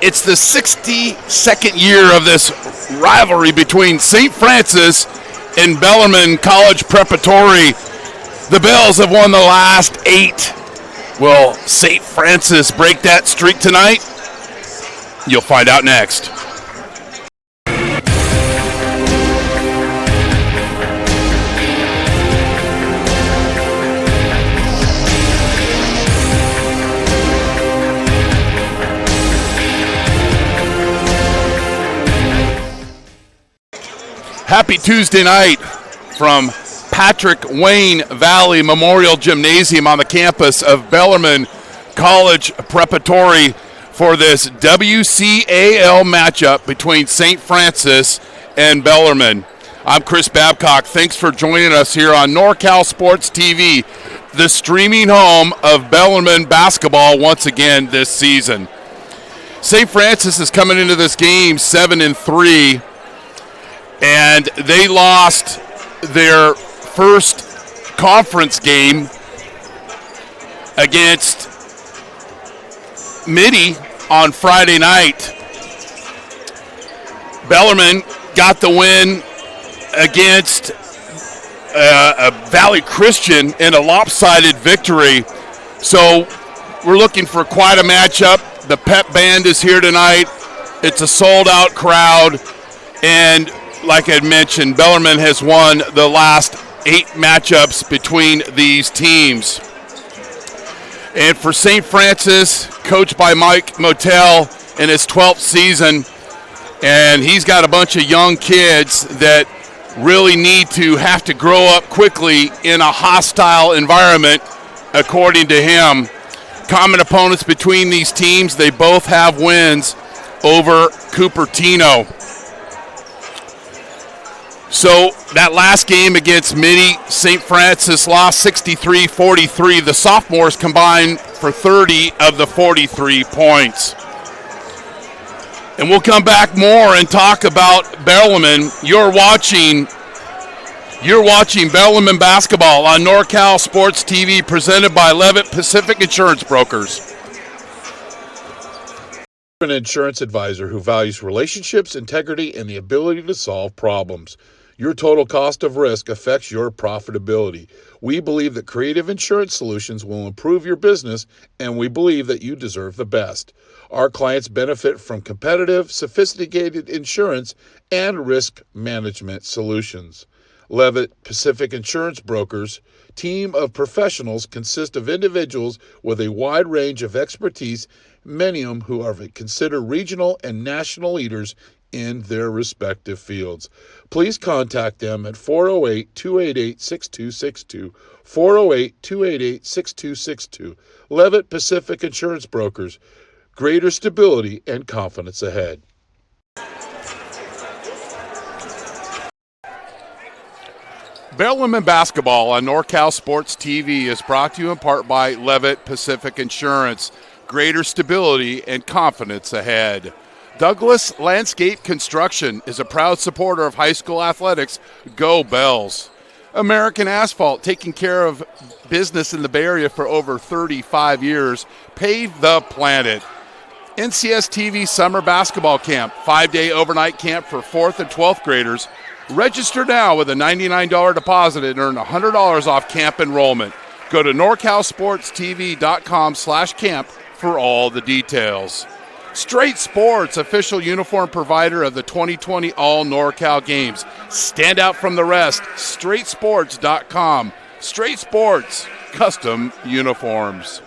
It's the 62nd year of this rivalry between St. Francis and Bellarmine College Preparatory. The Bells have won the last 8. Will St. Francis break that streak tonight? You'll find out next. Happy Tuesday night from Patrick Wayne Valley Memorial Gymnasium on the campus of Bellarmine College Preparatory for this WCAL matchup between St. Francis and Bellarmine. I'm Chris Babcock. Thanks for joining us here on NorCal Sports TV, the streaming home of Bellarmine basketball once again this season. St. Francis is coming into this game 7-3. And they lost their first conference game against Mitty on Friday night. Bellarmine got the win against Valley Christian in a lopsided victory. So we're looking for quite a matchup. The pep band is here tonight. It's a sold-out crowd. And like I mentioned, Bellarmine has won the last 8 matchups between these teams. And for St. Francis, coached by Mike Motel in his 12th season, and he's got a bunch of young kids that really need to have to grow up quickly in a hostile environment, according to him. Common opponents between these teams, they both have wins over Cupertino. So that last game against Mitty, St. Francis lost 63-43. The sophomores combined for 30 of the 43 points. And we'll come back more and talk about Bellarmine. You're watching Bellarmine basketball on NorCal Sports TV, presented by Levitt Pacific Insurance Brokers. An insurance advisor who values relationships, integrity, and the ability to solve problems. Your total cost of risk affects your profitability. We believe that creative insurance solutions will improve your business, and we believe that you deserve the best. Our clients benefit from competitive, sophisticated insurance and risk management solutions. Levitt Pacific Insurance Brokers, team of professionals consist of individuals with a wide range of expertise, many of who are considered regional and national leaders in their respective fields. Please contact them at 408-288-6262, 408-288-6262. Levitt Pacific Insurance Brokers, greater stability and confidence ahead. Bellarmine basketball on NorCal Sports TV is brought to you in part by Levitt Pacific Insurance, greater stability and confidence ahead. Douglas Landscape Construction is a proud supporter of high school athletics. Go Bells. American Asphalt, taking care of business in the Bay Area for over 35 years. Pave the planet. NCS TV Summer Basketball Camp, 5-day overnight camp for 4th and 12th graders. Register now with a $99 deposit and earn $100 off camp enrollment. Go to norcalsportstv.com/camp for all the details. Straight Sports, official uniform provider of the 2020 All NorCal Games. Stand out from the rest. StraightSports.com. Straight Sports, custom uniforms.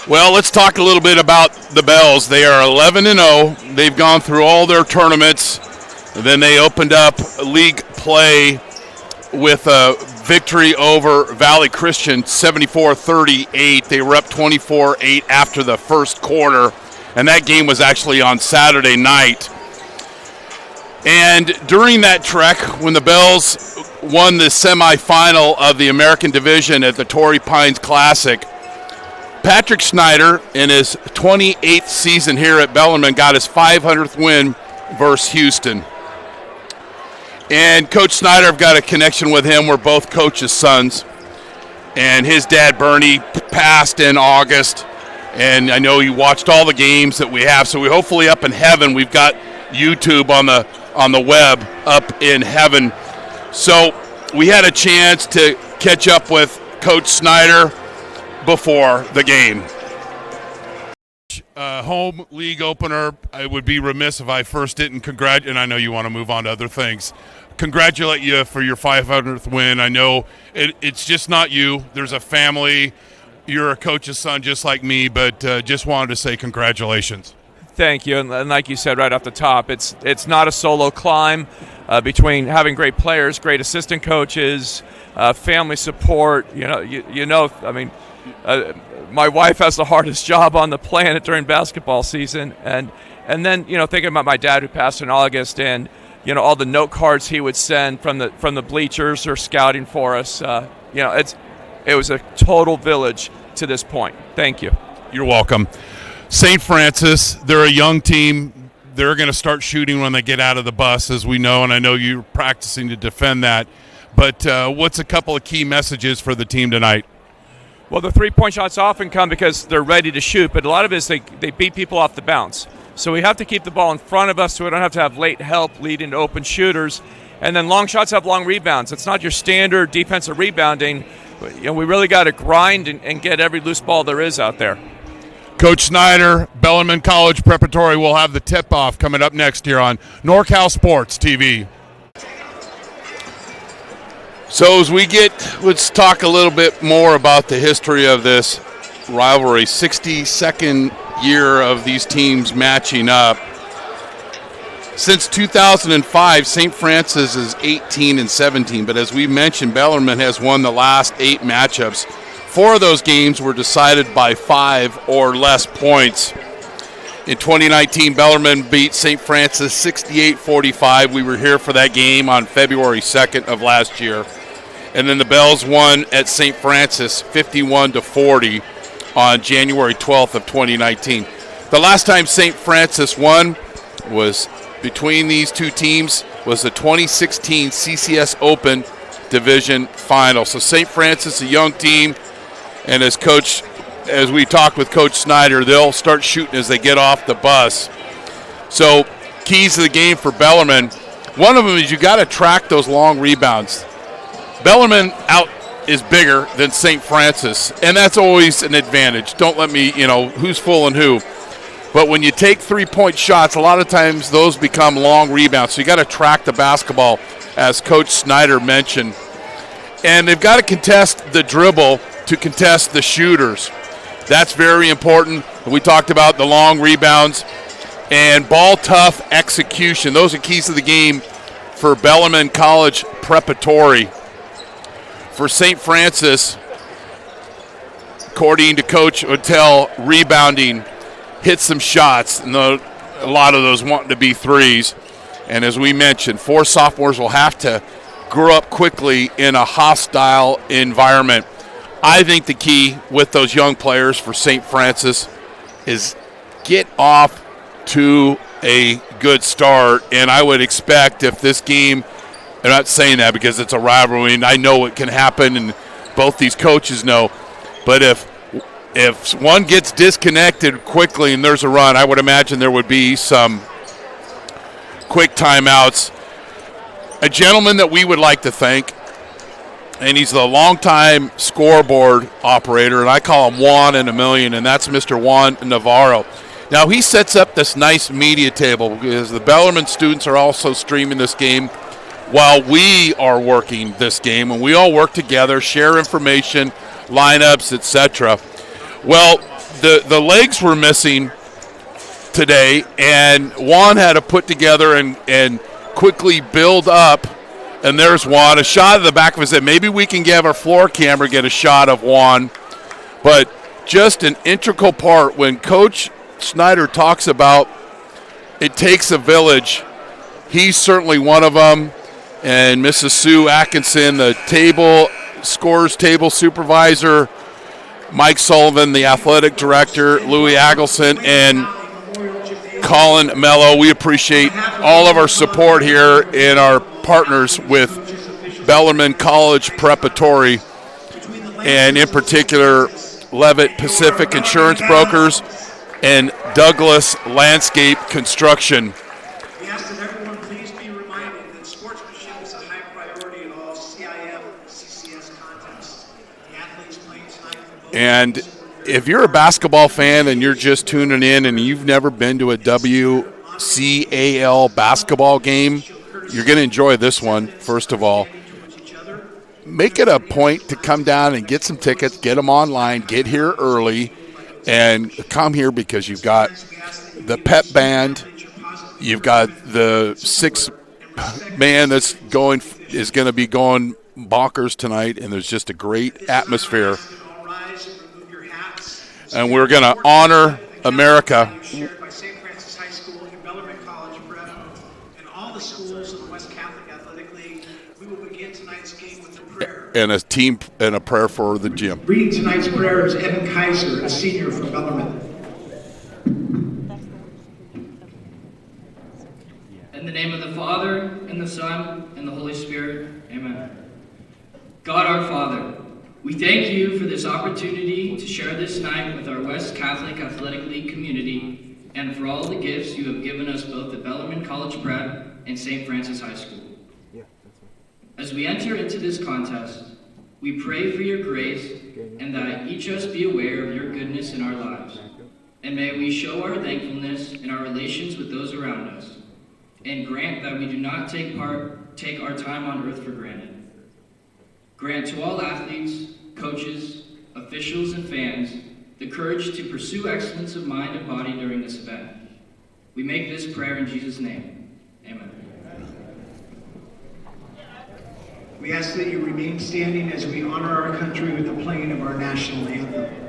Well, let's talk a little bit about the Bells. They are 11-0. They've gone through all their tournaments. And then they opened up league play with a victory over Valley Christian, 74-38. They were up 24-8 after the first quarter, and that game was actually on Saturday night. And during that trek, when the Bells won the semifinal of the American Division at the Torrey Pines Classic, Patrick Schneider, in his 28th season here at Bellarmine, got his 500th win versus Houston. And Coach Snyder, I've got a connection with him. We're both coaches' sons. And his dad, Bernie, passed in August. And I know you watched all the games that we have. So we hopefully up in heaven, we've got YouTube on the web up in heaven. So we had a chance to catch up with Coach Snyder before the game. Home league opener. I would be remiss if I first didn't congratulate, and I know you want to move on to other things. Congratulate you for your 500th win. I know it's just not you. There's a family. You're a coach's son just like me, but just wanted to say congratulations. Thank you, and like you said right off the top, it's not a solo climb. Between having great players, great assistant coaches, family support. My wife has the hardest job on the planet during basketball season, and then thinking about my dad who passed in August, and all the note cards he would send from the bleachers or scouting for us. It was a total village to this point. Thank you. You're welcome. St. Francis, they're a young team. They're going to start shooting when they get out of the bus, as we know, and I know you're practicing to defend that. But what's a couple of key messages for the team tonight? Well, the three-point shots often come because they're ready to shoot, but a lot of it is they beat people off the bounce. So we have to keep the ball in front of us so we don't have to have late help leading to open shooters. And then long shots have long rebounds. It's not your standard defensive rebounding. We really got to grind and get every loose ball there is out there. Coach Snyder, Bellarmine College Preparatory will have the tip-off coming up next here on NorCal Sports TV. So as let's talk a little bit more about the history of this rivalry. 62nd year of these teams matching up. Since 2005, St. Francis is 18-17, but as we mentioned, Bellarmine has won the last 8 matchups. 4 of those games were decided by 5 or less points. In 2019, Bellarmine beat St. Francis 68-45. We were here for that game on February 2nd of last year. And then the Bells won at St. Francis 51-40 on January 12th of 2019. The last time St. Francis won was between these two teams was the 2016 CCS Open Division Final. So St. Francis, a young team, and as we talked with Coach Snyder, they'll start shooting as they get off the bus. So keys to the game for Bellarmine, one of them is you got to track those long rebounds. Bellarmine out is bigger than St. Francis, and that's always an advantage. Don't let me, who's fooling who. But when you take three-point shots, a lot of times those become long rebounds. So you got to track the basketball, as Coach Snyder mentioned. And they've got to contest the dribble to contest the shooters. That's very important. We talked about the long rebounds and ball-tough execution. Those are keys to the game for Bellarmine College Preparatory. For St. Francis, according to Coach Ottell, rebounding, hit some shots, and a lot of those wanting to be threes. And as we mentioned, 4 sophomores will have to grow up quickly in a hostile environment. I think the key with those young players for St. Francis is get off to a good start. And I would expect if this game, I'm not saying that because it's a rivalry and I know it can happen and both these coaches know, but if one gets disconnected quickly and there's a run, I would imagine there would be some quick timeouts. A gentleman that we would like to thank, and he's the longtime scoreboard operator, and I call him Juan in a million, and that's Mr. Juan Navarro. Now, he sets up this nice media table because the Bellarmine students are also streaming this game while we are working this game, and we all work together, share information, lineups, etc. Well, the legs were missing today, and Juan had to put together and quickly build up, and there's Juan, a shot of the back of his head. Maybe we can have our floor camera get a shot of Juan, but just an integral part when Coach Snyder talks about it takes a village. He's certainly one of them, and Mrs. Sue Atkinson, the scores table supervisor, Mike Sullivan, the athletic director, Louis Agelson, and Colin Mello. We appreciate all of our support here and our partners with Bellarmine College Preparatory, and in particular Levitt Pacific Insurance Brokers and Douglas Landscape Construction. We ask that everyone please be reminded that sportsmanship is a high priority in all CIF, CCS contests. The athletes playing tonight for both. And if you're a basketball fan and you're just tuning in and you've never been to a WCAL basketball game, you're going to enjoy this one, first of all. Make it a point to come down and get some tickets, get them online, get here early, and come here because you've got the pep band, you've got the 6-man is going to be going bonkers tonight, and there's just a great atmosphere. And we're going to honor America. Shared by St. Francis High School and Bellarmine College Prep and all the schools of the West Catholic Athletic League. We will begin tonight's game with a prayer. And a team and a prayer for the gym. Reading tonight's prayer is Evan Kaiser, a senior from Bellarmine. In the name of the Father, and the Son, and the Holy Spirit, amen. God our Father, We thank you for this opportunity to share this night with our West Catholic Athletic League community and for all the gifts you have given us both at Bellarmine College Prep and St. Francis High School. As we enter into this contest, we pray for your grace and that each of us be aware of your goodness in our lives. And may we show our thankfulness in our relations with those around us, and grant that we do not take our time on earth for granted. Grant to all athletes, coaches, officials, and fans the courage to pursue excellence of mind and body during this event. We make this prayer in Jesus' name. Amen. We ask that you remain standing as we honor our country with the playing of our national anthem.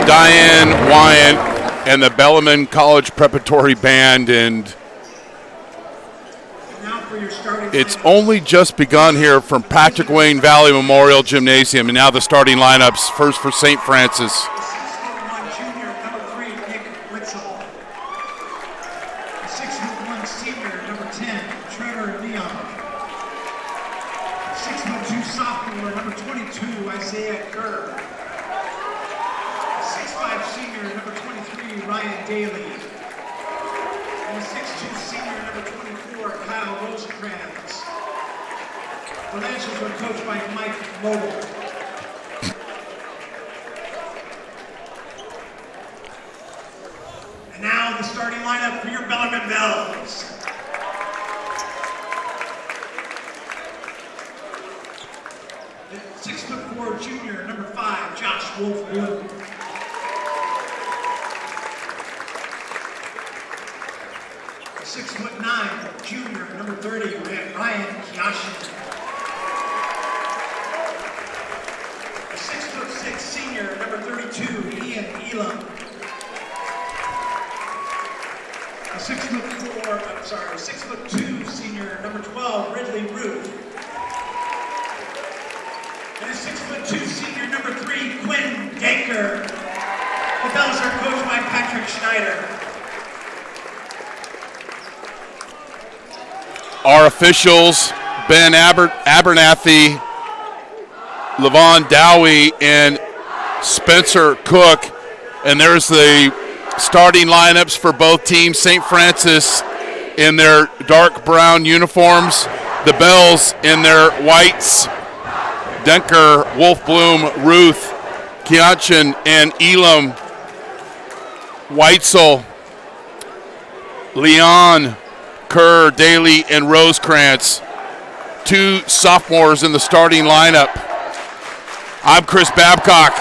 Diane Wyant and the Bellarmine College Preparatory Band, and Now for your starting it's lineup. only just begun here from Patrick Wayne Valley Memorial Gymnasium, and now the starting lineups. First for St. Francis. 6'1" junior, number 3, Nick Witzel. The 6'1" senior, number 10, Trevor Leon. 6'2" sophomore, number 22, Isaiah Kerr. 6'5" senior, number 23, Ryan Daly. And the 6'2" senior, number 24, Kyle Rosecrans. The Lancers are coached by Mike Mogul. And now the starting lineup for your Bellarmine Bells. The 6'4" junior, number 5, Josh Wolf Bloom. The 6'9" junior, number 30, Ryan Kiyashin. The 6'6" senior, number 32, Ian Elam. The 6'2" senior, number 12, Ridley Ruth. And the 6'2" senior, number 3, Quinn Denker. The Bells are coached by Patrick Schneider. Our officials, Ben Abernathy, Levon Dowie, and Spencer Cook. And there's the starting lineups for both teams. St. Francis in their dark brown uniforms, the Bells in their whites. Denker, Wolfbloom, Ruth, Kianchin, and Elam, Weitzel, Leon, Kerr, Daly, and Rosecrans. 2 sophomores in the starting lineup. I'm Chris Babcock.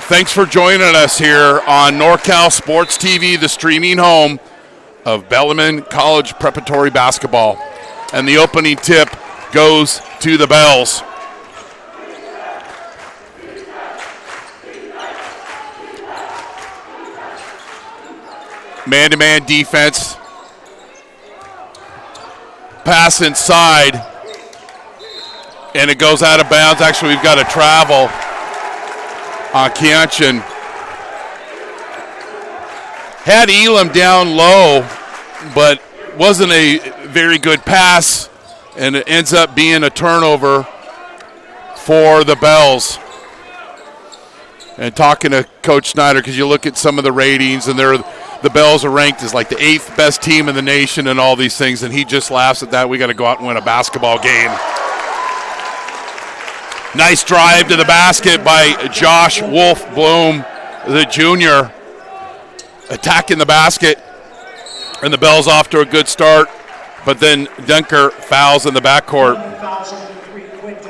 Thanks for joining us here on NorCal Sports TV, the streaming home of Bellarmine College Preparatory Basketball. And the opening tip goes to the Bells. Man-to-man defense. Pass inside. And it goes out of bounds. Actually, we've got a travel on Kianchin. Had Elam down low, but wasn't a very good pass, and it ends up being a turnover for the Bells. And talking to Coach Snyder, because you look at some of the ratings, and the Bells are ranked as like the 8th best team in the nation and all these things, and he just laughs at that. We got to go out and win a basketball game. Nice drive to the basket by Josh Wolf Bloom, the junior, attacking the basket, and the Bells off to a good start, but then Dunker fouls in the backcourt.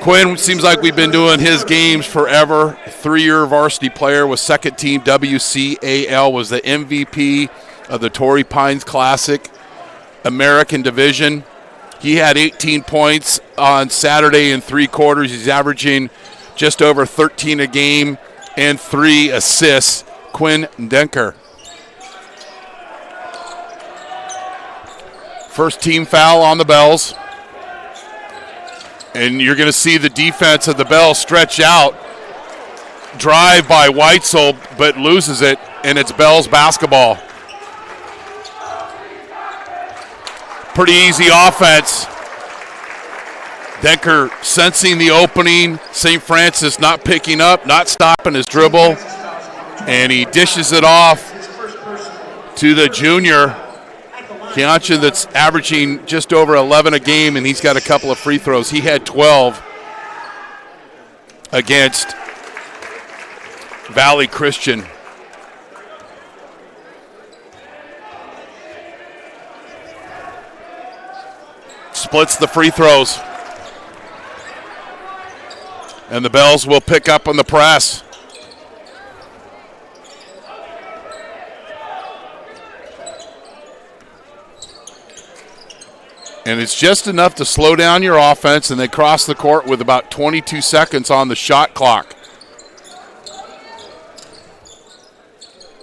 Quinn seems like we've been doing his games forever. 3-year varsity player, was second team WCAL, was the MVP of the Torrey Pines Classic American Division. He had 18 points on Saturday in 3 quarters. He's averaging just over 13 a game and 3 assists. Quinn Denker. First team foul on the Bells. And you're going to see the defense of the Bells stretch out. Drive by Weitzel, but loses it, and it's Bells basketball. Pretty easy offense. Denker sensing the opening. St. Francis not picking up, not stopping his dribble. And he dishes it off to the junior, Kianchin, that's averaging just over 11 a game, and he's got a couple of free throws. He had 12 against Valley Christian. Splits the free throws. And the Bells will pick up on the press. And it's just enough to slow down your offense, and they cross the court with about 22 seconds on the shot clock.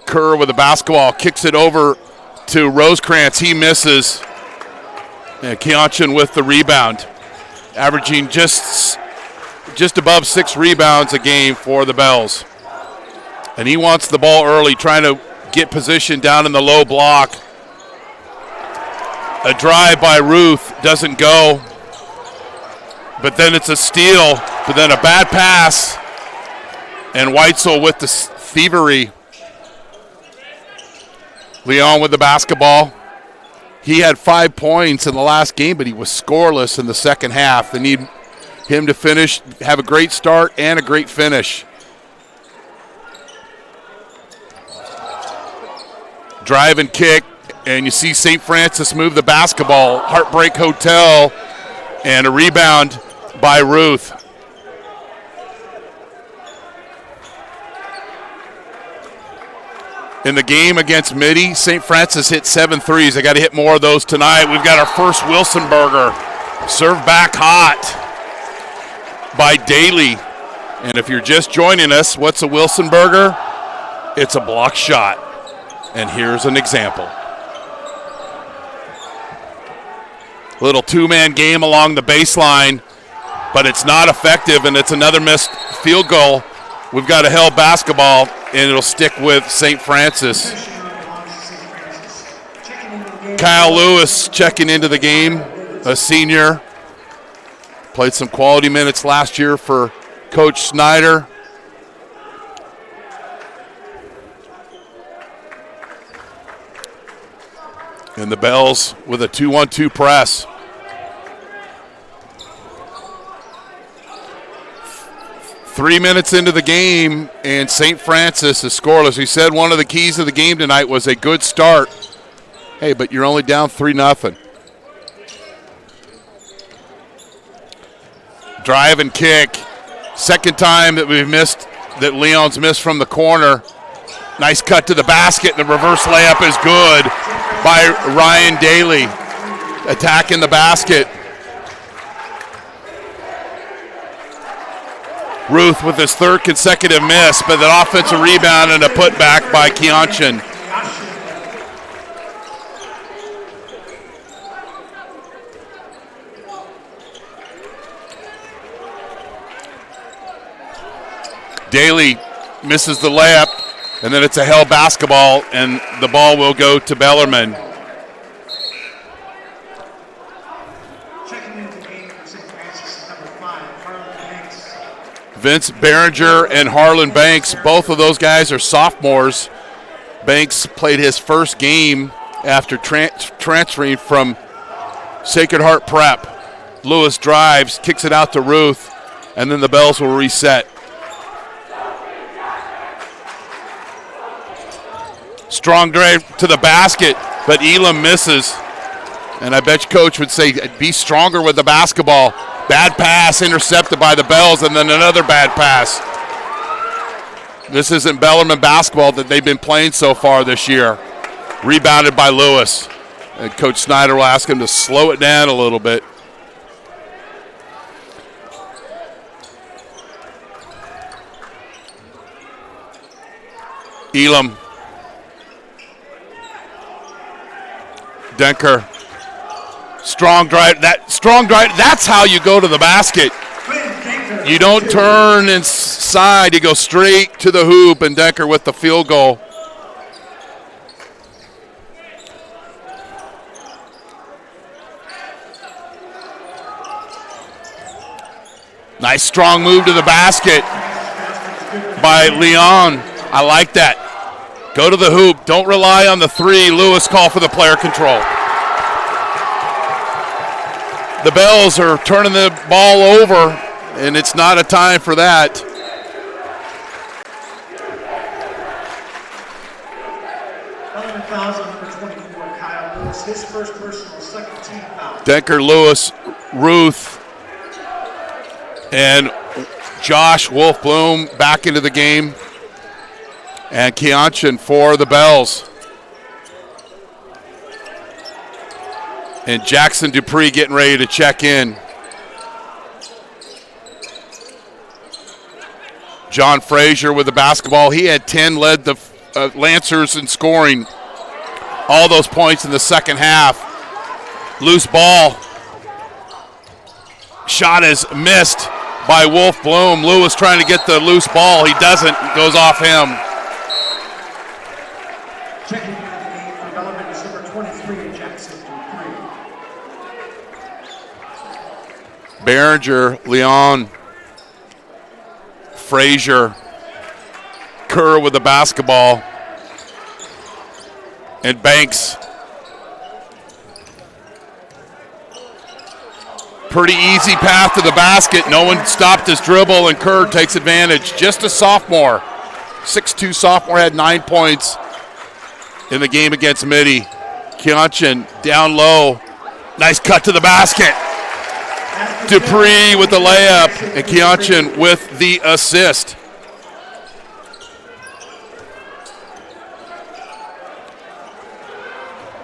Kerr with the basketball, kicks it over to Rosecrans. He misses. And Kianchin with the rebound, averaging just above 6 rebounds a game for the Bells. And he wants the ball early, trying to get position down in the low block. A drive by Ruth doesn't go, but then it's a steal, but then a bad pass, and Weitzel with the thievery. Leon with the basketball. He had 5 points in the last game, but he was scoreless in the second half. They need him to finish, have a great start and a great finish. Drive and kick. And you see St. Francis move the basketball. Heartbreak Hotel, and a rebound by Ruth. In the game against Mitty, St. Francis hit 7 threes. They got to hit more of those tonight. We've got our first Wilson burger. Served back hot by Daly. And if you're just joining us, what's a Wilson burger? It's a block shot. And here's an example. Little 2-man game along the baseline, but it's not effective, and it's another missed field goal. We've got a held basketball, and it'll stick with St. Francis. Kyle Lewis checking into the game, a senior. Played some quality minutes last year for Coach Snyder. And the Bells with a 2-1-2 press. Three minutes into the game, and St. Francis is scoreless. We said one of the keys of the game tonight was a good start. Hey, but you're only down 3-0. Drive and kick. Second time that we've missed, that Leon's missed from the corner. Nice cut to the basket, and the reverse layup is good by Ryan Daly, attacking the basket. Ruth with his 3rd consecutive miss, but an offensive rebound and a putback by Kianchin. Daly misses the layup, and then it's a held basketball, and the ball will go to Bellarmine. Vince Behringer and Harlan Banks, both of those guys are sophomores. Banks played his first game after transferring from Sacred Heart Prep. Lewis drives, kicks it out to Ruth, and then the Bells will reset. Strong drive to the basket, but Elam misses. And I bet Coach would say, be stronger with the basketball. Bad pass intercepted by the Bells, and then another bad pass. This isn't Bellarmine basketball that they've been playing so far this year. Rebounded by Lewis. And Coach Snyder will ask him to slow it down a little bit. Elam. Denker. Strong drive. That's how you go to the basket. You don't turn inside. You go straight to the hoop, and Denker with the field goal. Nice strong move to the basket by Leon. I like that. Go to the hoop. Don't rely on the three. Lewis call for the player control. The Bells are turning the ball over, and it's not a time for that. Bellarmine fouls on number 24, Kyle Lewis, his first personal, second team foul. Denker, Lewis, Ruth, and Josh Wolf-Bloom back into the game. And Keonchin for the Bells. And Jackson Dupree getting ready to check in. John Frazier with the basketball. He had 10, led the Lancers in scoring all those points in the second half. Loose ball. Shot is missed by Wolf-Bloom. Lewis trying to get the loose ball. He doesn't. It goes off him. Checking into the game for Bellarmine is number 23, Jackson Dupree. Behringer, Leon, Frazier, Kerr with the basketball, and Banks. Pretty easy path to the basket. No one stopped his dribble, and Kerr takes advantage. Just a sophomore. 6'2 sophomore, had 9 points in the game against Mitty. Keonchin down low. Nice cut to the basket. Dupree with the layup, and Keonchin with the assist.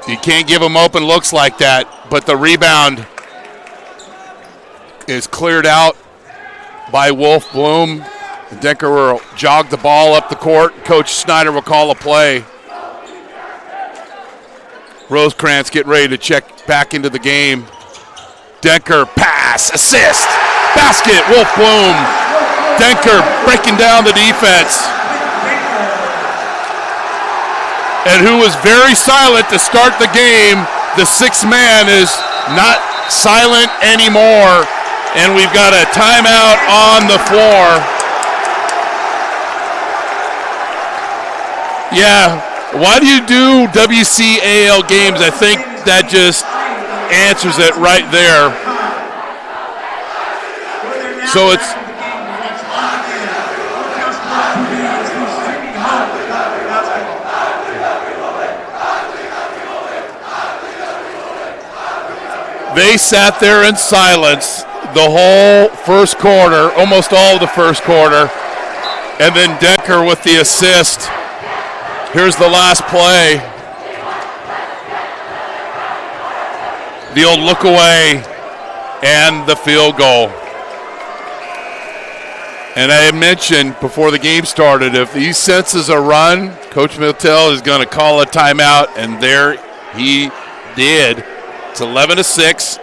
You can't give him open looks like that, but the rebound is cleared out by Wolf-Bloom. Denker will jog the ball up the court. Coach Snyder will call a play. Rosecrans getting ready to check back into the game. Denker, pass, assist, basket, Wolf-Bloom. Denker breaking down the defense. And who was very silent to start the game, the sixth man is not silent anymore. And we've got a timeout on the floor. Yeah, why do you do WCAL games? I think that just answers it right there. So it's they sat there in silence the whole first quarter, almost all of the first quarter, and then Denker with the assist. Here's the last play. The old look away and the field goal. And I had mentioned before the game started, if he senses a run, Coach Miltel is going to call a timeout, and there he did. It's 11-6.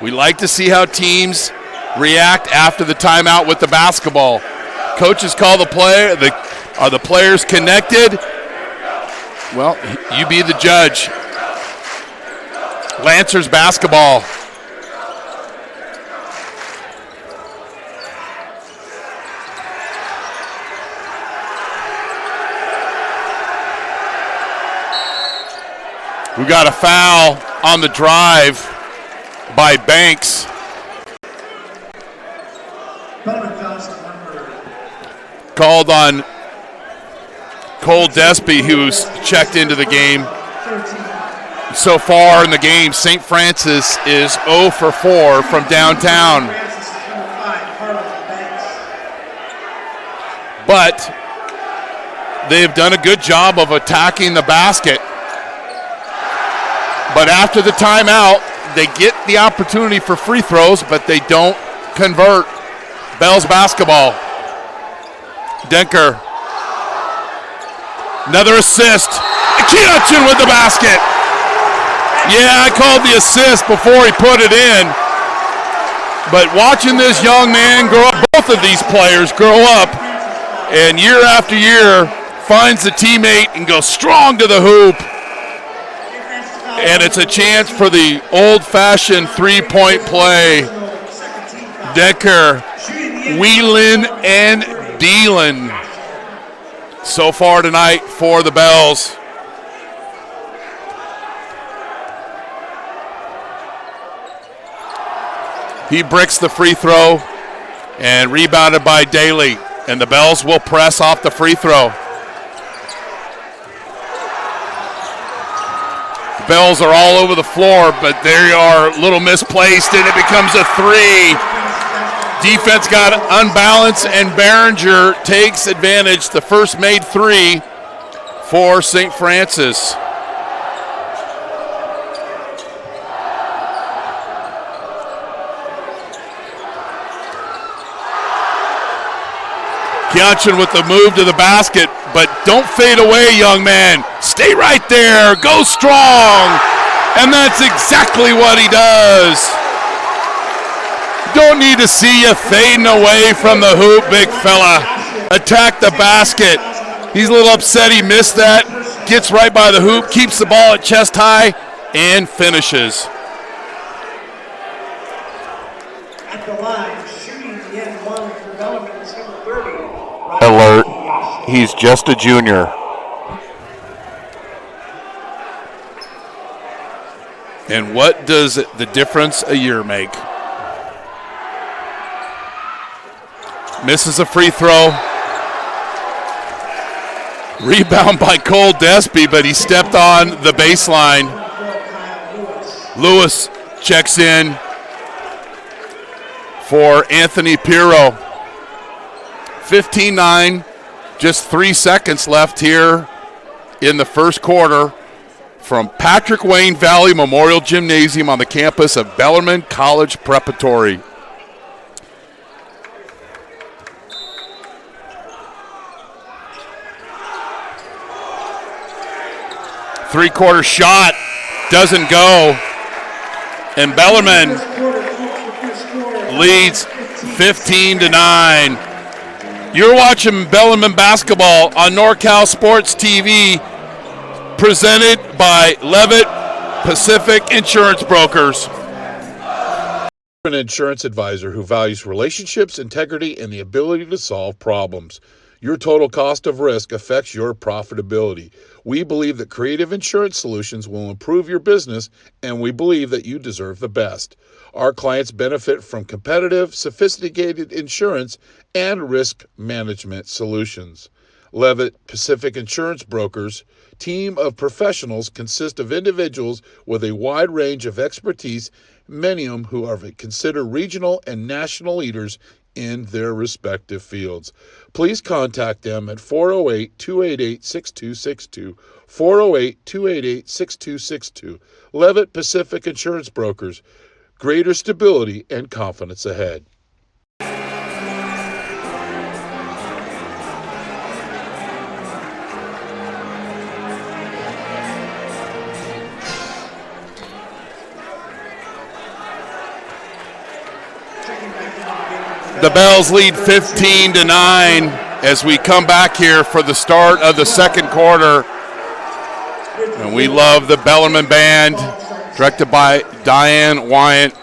We like to see how teams react after the timeout with the basketball. Coaches call the play. Are the players connected? Well, you be the judge. Lancers basketball. We got a foul on the drive by Banks. Called on Cole Despy, who's checked into the game. So far in the game, St. Francis is 0 for 4 from downtown. But they've done a good job of attacking the basket. But after the timeout, they get the opportunity for free throws, but they don't convert. Bells basketball. Denker. Another assist. Kiachin with the basket. Yeah, I called the assist before he put it in. But watching this young man grow up, both of these players grow up, and year after year finds a teammate and goes strong to the hoop. And it's a chance for the old-fashioned three-point play. Decker, Whelan, and Dealin so far tonight for the Bells. He bricks the free throw and rebounded by Daly. And the Bells will press off the free throw. The Bells are all over the floor, but they are a little misplaced, and it becomes a three. Defense got unbalanced, and Behringer takes advantage. The first made three for St. Francis. Kianchin with the move to the basket, but don't fade away, young man. Stay right there. Go strong. And that's exactly what he does. Don't need to see you fading away from the hoop, big fella. Attack the basket. He's a little upset he missed that. Gets right by the hoop, keeps the ball at chest high, and finishes. At the line, shooting the end one for Bellarmine, number 30. Alert, he's just a junior. And what does the difference a year make? Misses a free throw. Rebound by Cole Despy, but he stepped on the baseline. Lewis checks in for Anthony Pirro. 15-9, just 3 seconds left here in the first quarter from Patrick Wayne Valley Memorial Gymnasium on the campus of Bellarmine College Preparatory. Three-quarter shot doesn't go, and Bellarmine leads 15-9. You're watching Bellarmine basketball on NorCal Sports TV, presented by Levitt Pacific Insurance Brokers. An insurance advisor who values relationships, integrity, and the ability to solve problems. Your total cost of risk affects your profitability. We believe that creative insurance solutions will improve your business, and we believe that you deserve the best. Our clients benefit from competitive, sophisticated insurance and risk management solutions. Levitt Pacific Insurance Brokers, team of professionals consist of individuals with a wide range of expertise, many of them who are considered regional and national leaders in their respective fields. Please contact them at 408-288-6262, 408-288-6262. Levitt Pacific Insurance Brokers, greater stability and confidence ahead. The Bells lead 15-9 as we come back here for the start of the second quarter. And we love the Bellarmine Band, directed by Diane Wyant.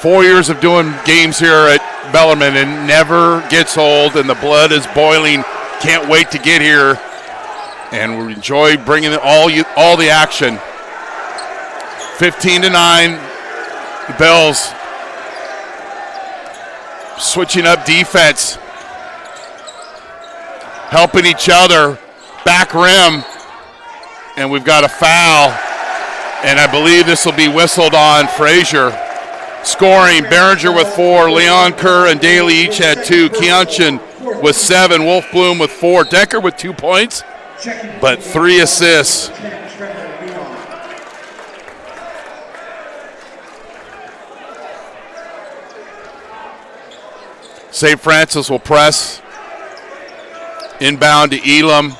4 years of doing games here at Bellarmine and never gets old, and the blood is boiling. Can't wait to get here And we enjoy bringing all the action. 15-9, the Bells switching up defense, helping each other, back rim, and we've got a foul, and I believe this will be whistled on Frazier. Scoring, Behringer with 4, Leon Kerr and Daly each had 2, Keonchin with 7, Wolf Bloom with 4, Decker with 2 points, but 3 assists. St. Francis will press. Inbound to Elam.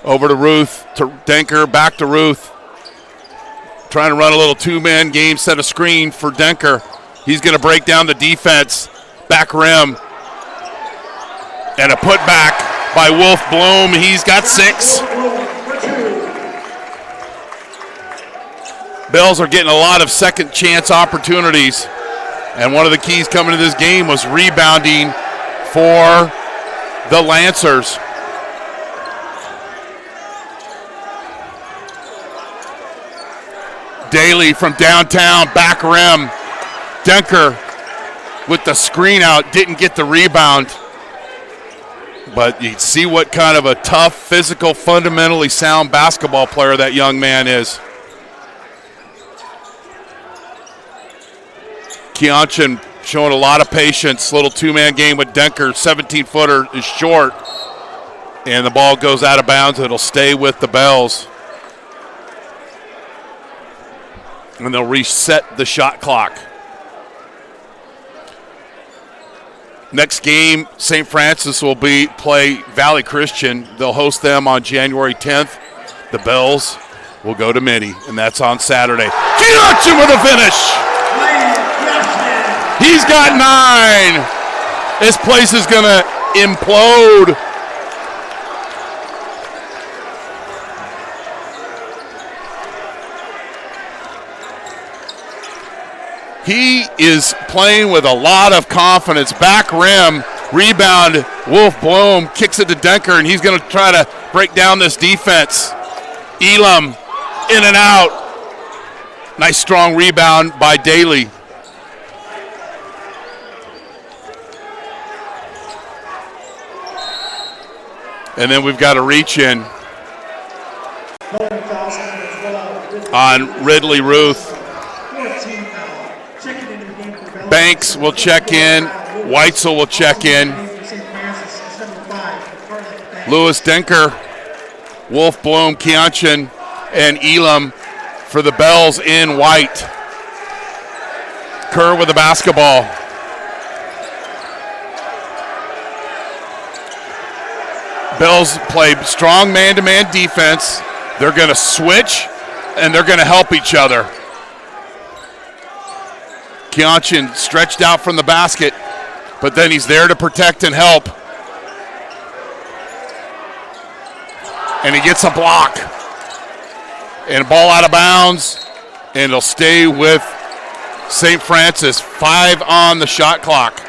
Over to Ruth, to Denker, back to Ruth. Trying to run a little two-man game, set a screen for Denker. He's going to break down the defense. Back rim. And a putback by Wolf Bloom. He's got 6. Bells are getting a lot of second chance opportunities. And one of the keys coming to this game was rebounding for the Lancers. Daly from downtown, back rim. Denker with the screen out, didn't get the rebound. But you see what kind of a tough, physical, fundamentally sound basketball player that young man is. Keonchin showing a lot of patience. Little two-man game with Denker. 17-footer is short. And the ball goes out of bounds. It'll stay with the Bells. And they'll reset the shot clock. Next game, St. Francis will play Valley Christian. They'll host them on January 10th. The Bells will go to Mitty, and that's on Saturday. Keonchin with a finish! He's got 9. This place is going to implode. He is playing with a lot of confidence. Back rim, rebound, Wolf Bloom kicks it to Denker, and he's going to try to break down this defense. Elam in and out. Nice strong rebound by Daly. And then we've got a reach in on Ridley Ruth. Banks will check in. Weitzel will check in. Lewis Denker, Wolf Bloom, Keonchin, and Elam for the Bells in white. Kerr with the basketball. Bells play strong man-to-man defense. They're going to switch, and they're going to help each other. Keonchin stretched out from the basket, but then he's there to protect and help. And he gets a block. And ball out of bounds, and it'll stay with St. Francis. 5 on the shot clock.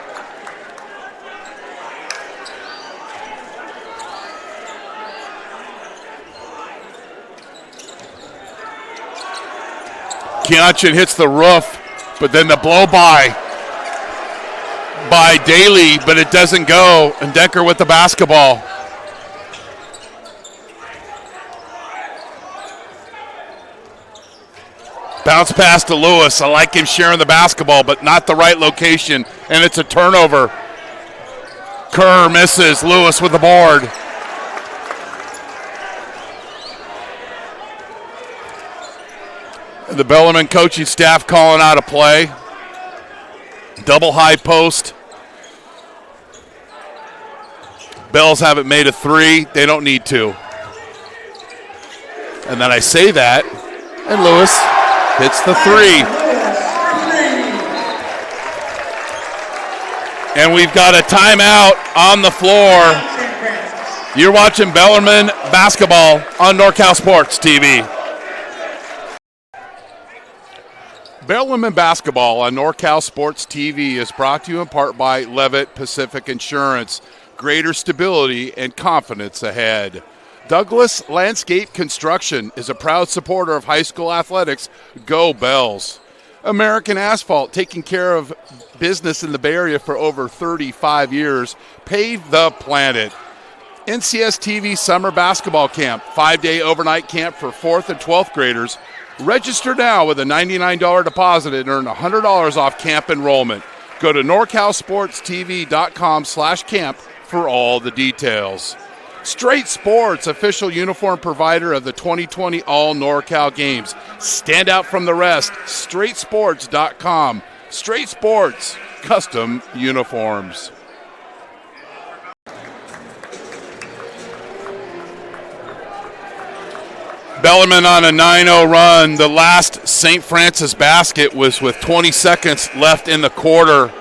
Keonchin hits the roof, but then the blow by Daly, but it doesn't go. And Denker with the basketball. Bounce pass to Lewis. I like him sharing the basketball, but not the right location, and it's a turnover. Kerr misses. Lewis with the board. The Bellarmine coaching staff calling out a play. Double high post. Bells haven't made a 3. They don't need to. And then I say that, and Lewis hits the 3. And we've got a timeout on the floor. You're watching Bellarmine basketball on NorCal Sports TV. Bellarmine basketball on NorCal Sports TV is brought to you in part by Levitt Pacific Insurance. greater stability and confidence ahead. Douglas Landscape Construction is a proud supporter of high school athletics. Go Bells. American Asphalt, taking care of business in the Bay Area for over 35 years. Pave the planet. NCS TV Summer Basketball Camp, 5-day overnight camp for 4th and 12th graders. Register now with a $99 deposit and earn $100 off camp enrollment. Go to NorCalSportsTV.com/camp for all the details. Straight Sports, official uniform provider of the 2020 All NorCal Games. Stand out from the rest. StraightSports.com. Straight Sports, custom uniforms. Bellarmine on a 9-0 run. The last St. Francis basket was with 20 seconds left in the quarter.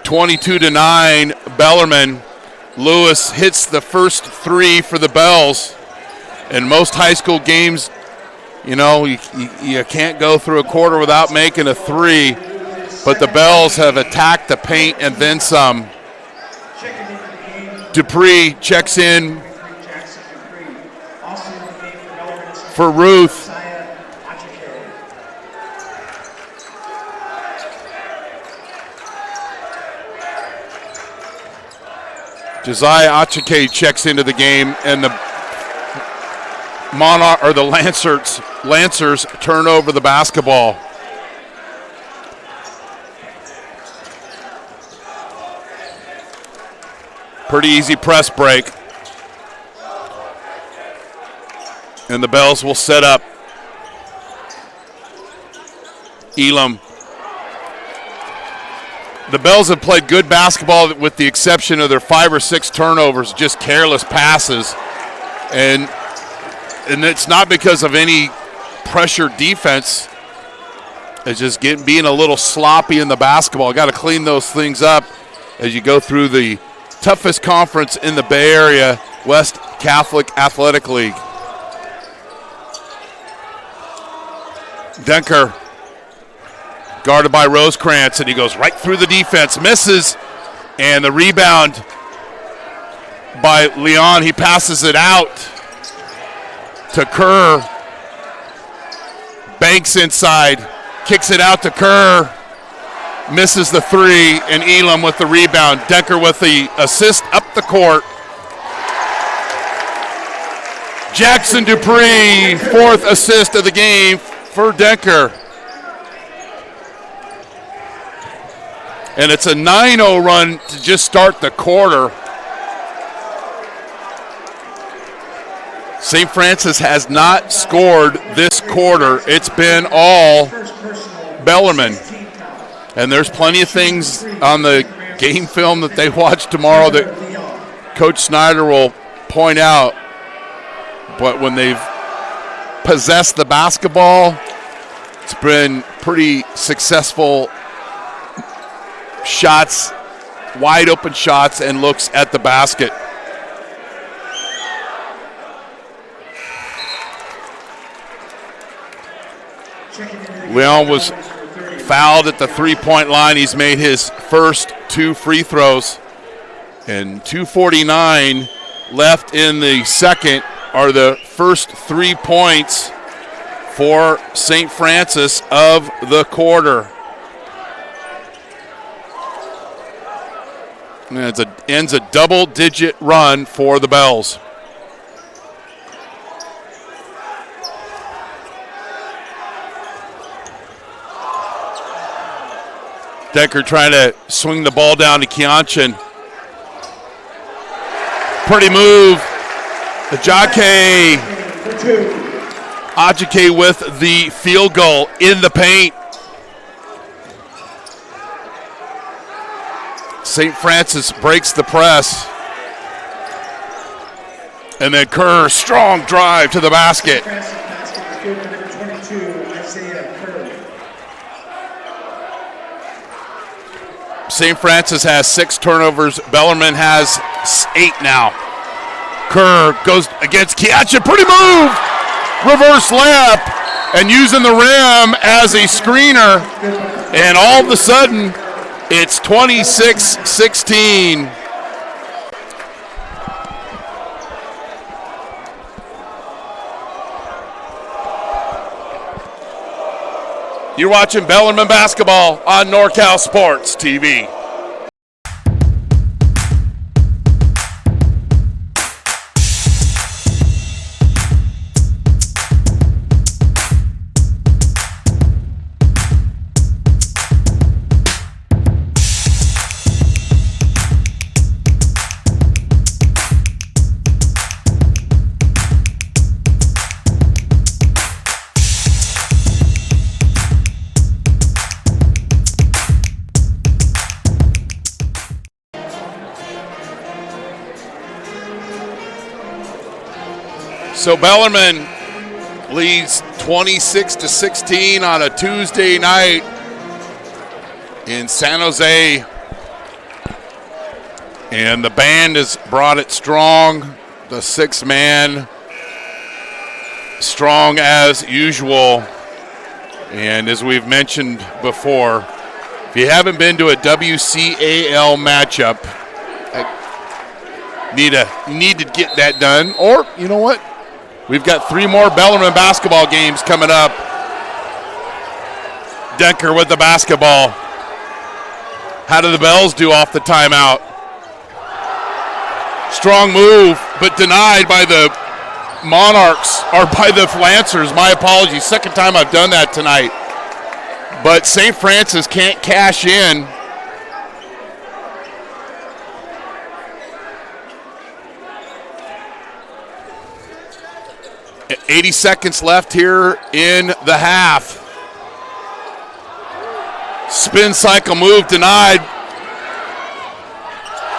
22-9, Bellarmine. Lewis hits the first three for the Bells. In most high school games, you can't go through a quarter without making a three. But the Bells have attacked the paint and then some. Dupree checks in for Ruth. Josiah Achike checks into the game, and the Lancers turn over the basketball. Pretty easy press break. And the Bells will set up. Elam. The Bells have played good basketball with the exception of their 5 or 6 turnovers, just careless passes. And it's not because of any pressure defense. It's just being a little sloppy in the basketball. Got to clean those things up as you go through the toughest conference in the Bay Area, West Catholic Athletic League. Denker guarded by Rosecrans, and he goes right through the defense, misses, and the rebound by Leon. He passes it out to Kerr. Banks inside, kicks it out to Kerr, misses the three, and Elam with the rebound. Denker with the assist up the court. Jackson Dupree, 4th assist of the game for Denker. And it's a 9-0 run to just start the quarter. St. Francis has not scored this quarter. It's been all Bellarmine. And there's plenty of things on the game film that they watch tomorrow that Coach Snyder will point out. But when they've possessed the basketball, it's been pretty successful shots, wide open shots, and looks at the basket. Leon was fouled at the three-point line. He's made his first 2 free throws. And 2:49 left in the second are the first 3 points for St. Francis of the quarter. And it ends a double-digit run for the Bells. Decker trying to swing the ball down to Kianchin. Pretty move. Ajake with the field goal in the paint. St. Francis breaks the press. And then Kerr, strong drive to the basket. St. Francis has 6 turnovers. Bellarmine has 8 now. Kerr goes against Kianchin. Pretty move. Reverse layup. And using the rim as a screener. And all of a sudden, it's 26-16. You're watching Bellarmine basketball on NorCal Sports TV. So Bellarmine leads 26-16 on a Tuesday night in San Jose. And the band has brought it strong. The six-man, strong as usual. And as we've mentioned before, if you haven't been to a WCAL matchup, you need to get that done. Or, you know what? We've got 3 more Bellarmine basketball games coming up. Denker with the basketball. How do the Bells do off the timeout? Strong move, but denied by the Monarchs, or by the Lancers. My apologies. Second time I've done that tonight. But St. Francis can't cash in. At 80 seconds left here in the half. Spin cycle move denied.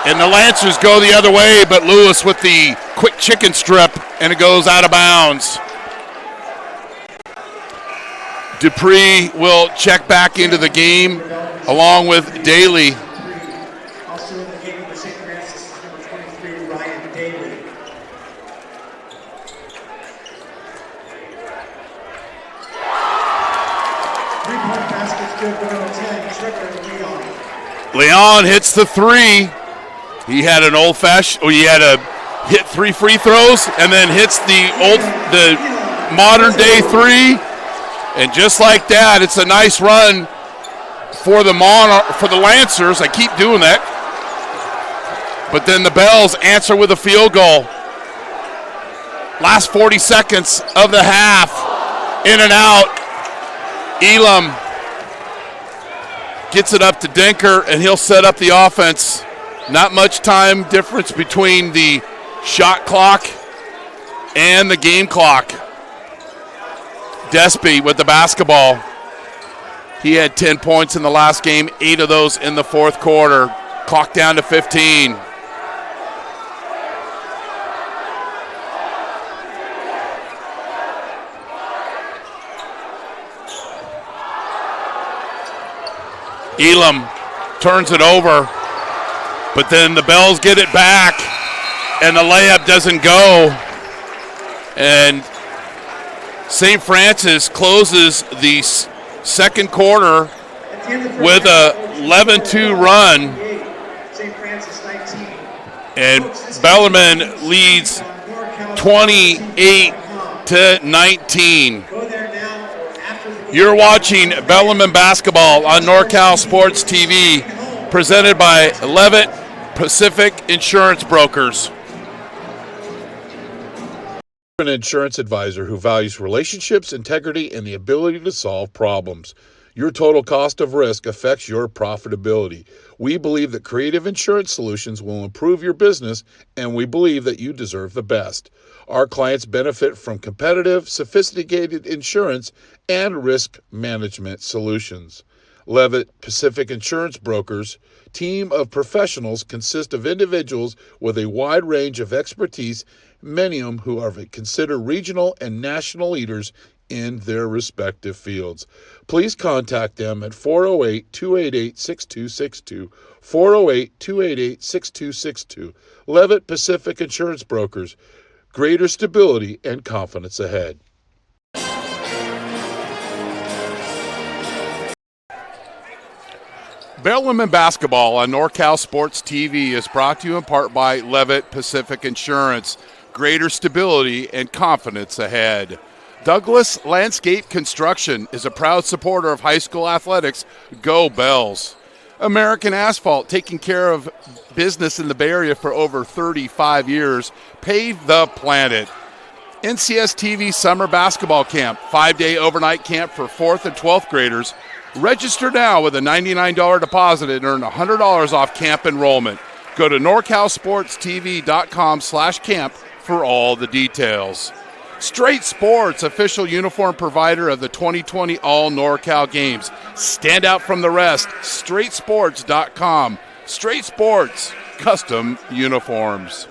And the Lancers go the other way, but Lewis with the quick chicken strip, and it goes out of bounds. Dupree will check back into the game along with Daly. Also in the game for St. Francis is number 23, Ryan Daly. Three-point basket's good for number 10, Trevor Leon. Leon hits the 3. He had an he had a hit 3 free throws and then hits the modern day 3. And just like that, it's a nice run for the Lancers. I keep doing that. But then the Bells answer with a field goal. Last 40 seconds of the half. In and out. Elam gets it up to Denker, and he'll set up the offense. Not much time difference between the shot clock and the game clock. Despy with the basketball. He had 10 points in the last game, 8 of those in the fourth quarter. Clock down to 15. Elam turns it over, but then the Bells get it back, and the layup doesn't go. And St. Francis closes the second quarter with a 11-2 run, St. Francis 19. and Bellarmine leads 28-19. Go there now after the game. You're watching Bellarmine basketball on NorCal Sports TV, presented by Levitt Pacific Insurance Brokers. An insurance advisor who values relationships, integrity, and the ability to solve problems. Your total cost of risk affects your profitability. We believe that creative insurance solutions will improve your business, and we believe that you deserve the best. Our clients benefit from competitive, sophisticated insurance and risk management solutions. Levitt Pacific Insurance Brokers team of professionals consist of individuals with a wide range of expertise, many of who are considered regional and national leaders in their respective fields. Please contact them at 408-288-6262, 408-288-6262. Levitt Pacific Insurance Brokers, greater stability and confidence ahead. Bellarmine basketball on NorCal Sports TV is brought to you in part by Levitt Pacific Insurance. Greater stability and confidence ahead. Douglas Landscape Construction is a proud supporter of high school athletics. Go Bells. American Asphalt, taking care of business in the Bay Area for over 35 years. Pave the planet. NCS TV Summer Basketball Camp, 5-day overnight camp for 4th and 12th graders. Register now with a $99 deposit and earn $100 off camp enrollment. Go to NorCalSportsTV.com/camp for all the details. Straight Sports, official uniform provider of the 2020 All NorCal Games. Stand out from the rest. StraightSports.com. Straight Sports, custom uniforms.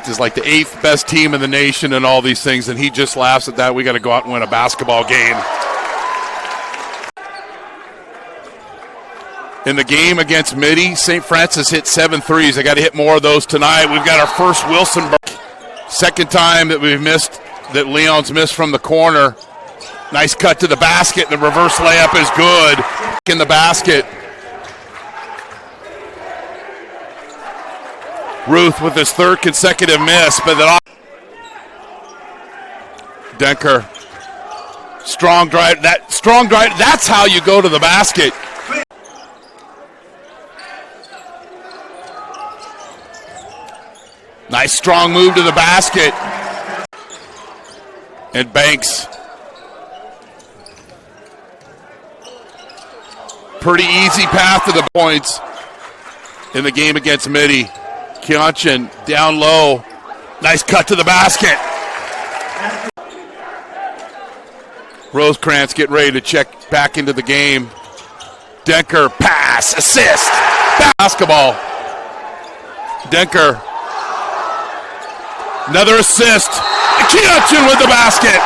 Is like the 8th best team in the nation and all these things, and he just laughs at that. We got to go out and win a basketball game. In the game against Mitty, St. Francis hit 7 threes. They got to hit more of those tonight. We've got our first Wilson break. Second time that we've missed, that Leon's missed from the corner. Nice cut to the basket. The reverse layup is good. In the basket. Ruth with his 3rd consecutive miss, but then Denker, strong drive. That's how you go to the basket. Nice strong move to the basket. And Banks. Pretty easy path to the points in the game against Mitty. Kianchin down low. Nice cut to the basket. Rosecrans getting ready to check back into the game. Denker, pass, assist. Basketball. Denker. Another assist. Kianchin with the basket.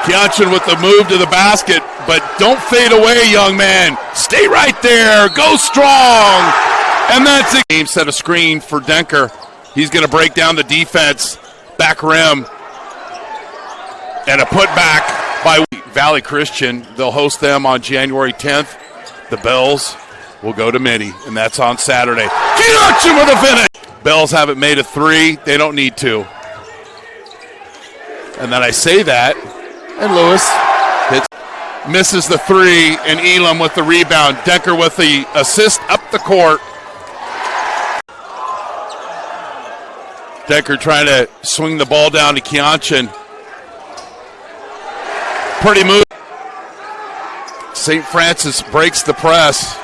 Kianchin with the move to the basket, but don't fade away, young man. Stay right there. Go strong. And that's it. Game set a screen for Denker. He's going to break down the defense. Back rim. And a putback by Valley Christian. They'll host them on January 10th. The Bells will go to Mitty, and that's on Saturday. Kianchin with a finish. Bells haven't made a 3. They don't need to. And then I say that, and Lewis hits, misses the 3, and Elam with the rebound. Denker with the assist up the court. Denker trying to swing the ball down to Kianchin. Pretty move. St. Francis breaks the press.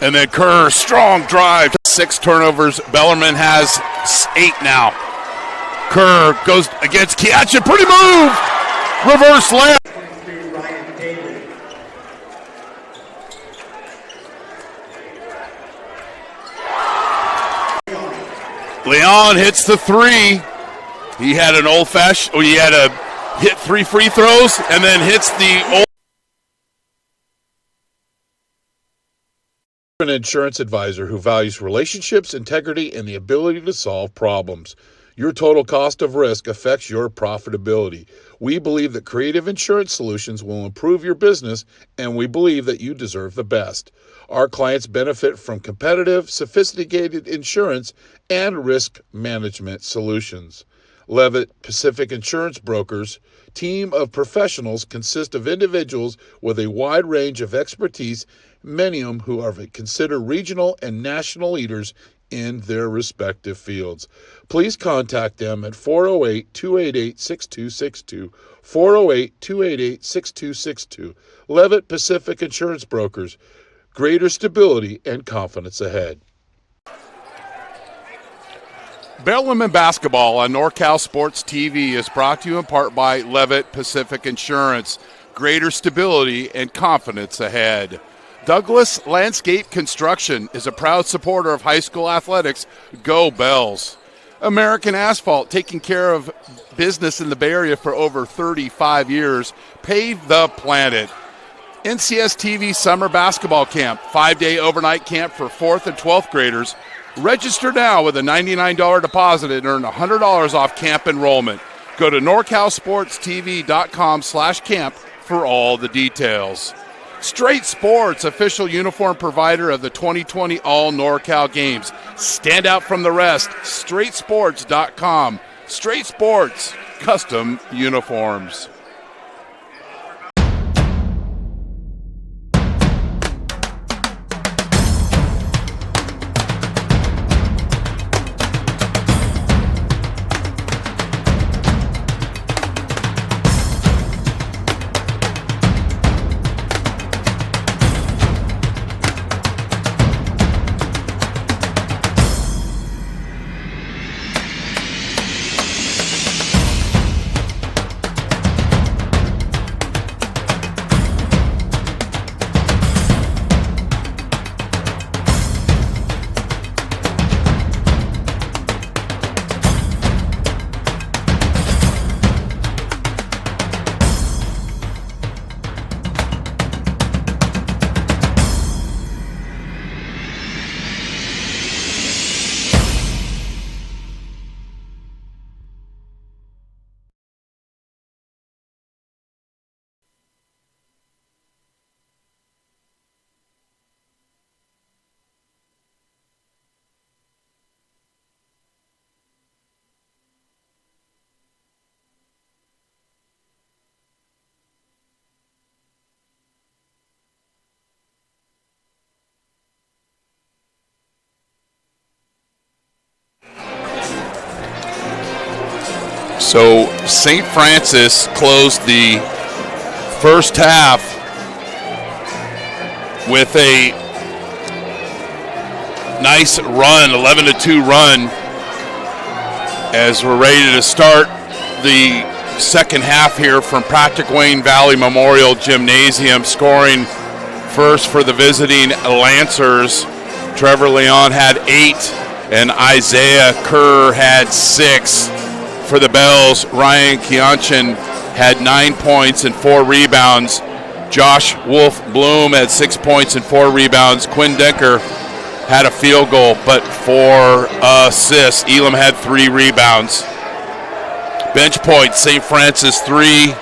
And then Kerr, strong drive. 6 turnovers. Bellarmine has 8 now. Kerr goes against Kianchin. Pretty move. Reverse layup. Leon hits the 3. He had an old-fashioned, he had a hit 3 free throws and then hits the old. An insurance advisor who values relationships, integrity, and the ability to solve problems. Your total cost of risk affects your profitability. We believe that creative insurance solutions will improve your business, and we believe that you deserve the best. Our clients benefit from competitive, sophisticated insurance and risk management solutions. Levitt Pacific Insurance Brokers team of professionals consists of individuals with a wide range of expertise, many of who are considered regional and national leaders in their respective fields. Please contact them at 408-288-6262, 408-288-6262. Levitt Pacific Insurance Brokers, greater stability and confidence ahead. Bellarmine basketball on NorCal Sports TV is brought to you in part by Levitt Pacific Insurance. Greater stability and confidence ahead. Douglas Landscape Construction is a proud supporter of high school athletics. Go Bells. American Asphalt, taking care of business in the Bay Area for over 35 years. Pave the planet. NCS TV Summer Basketball Camp, 5-day overnight camp for 4th and 12th graders. Register now with a $99 deposit and earn $100 off camp enrollment. Go to NorCalSportsTV.com/camp for all the details. Straight Sports, official uniform provider of the 2020 All NorCal Games. Stand out from the rest. StraightSports.com. Straight Sports, custom uniforms. So St. Francis closed the first half with a nice run, 11-2 run, as we're ready to start the second half here from Patrick Wayne Valley Memorial Gymnasium. Scoring first for the visiting Lancers, Trevor Leon had 8, and Isaiah Kerr had 6. For the Bells, Ryan Kianchin had 9 points and 4 rebounds. Josh Wolf Bloom had 6 points and 4 rebounds. Quinn Denker had a field goal, but 4 assists. Elam had 3 rebounds. Bench points, St. Francis 3,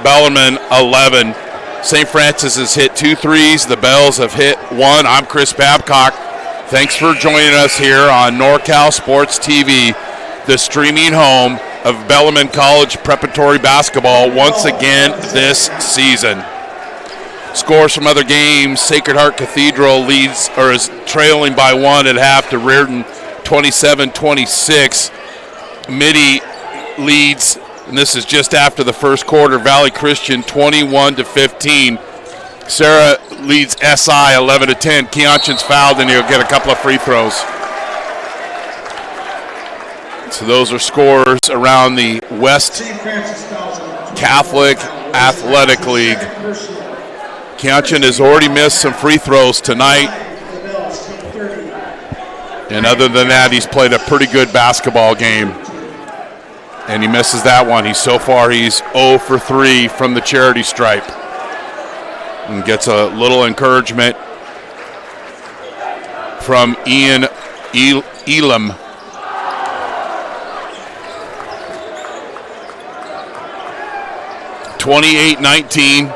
Bellarmine 11. St. Francis has hit 2 threes. The Bells have hit 1. I'm Chris Babcock. Thanks for joining us here on NorCal Sports TV, the streaming home of Bellarmine College preparatory basketball once again this season. Scores from other games: Sacred Heart Cathedral leads, or is trailing by 1 at half to Reardon, 27-26. Mitty leads, and this is just after the first quarter, Valley Christian 21-15. Sarah leads SI 11-10. Keonchin's fouled, and he'll get a couple of free throws. So those are scores around the West Catholic Athletic League. Keonchin has already missed some free throws tonight. And other than that, he's played a pretty good basketball game. And he misses that one. He's 0 for 3 from the charity stripe. And gets a little encouragement from Ian Elam. 28-19,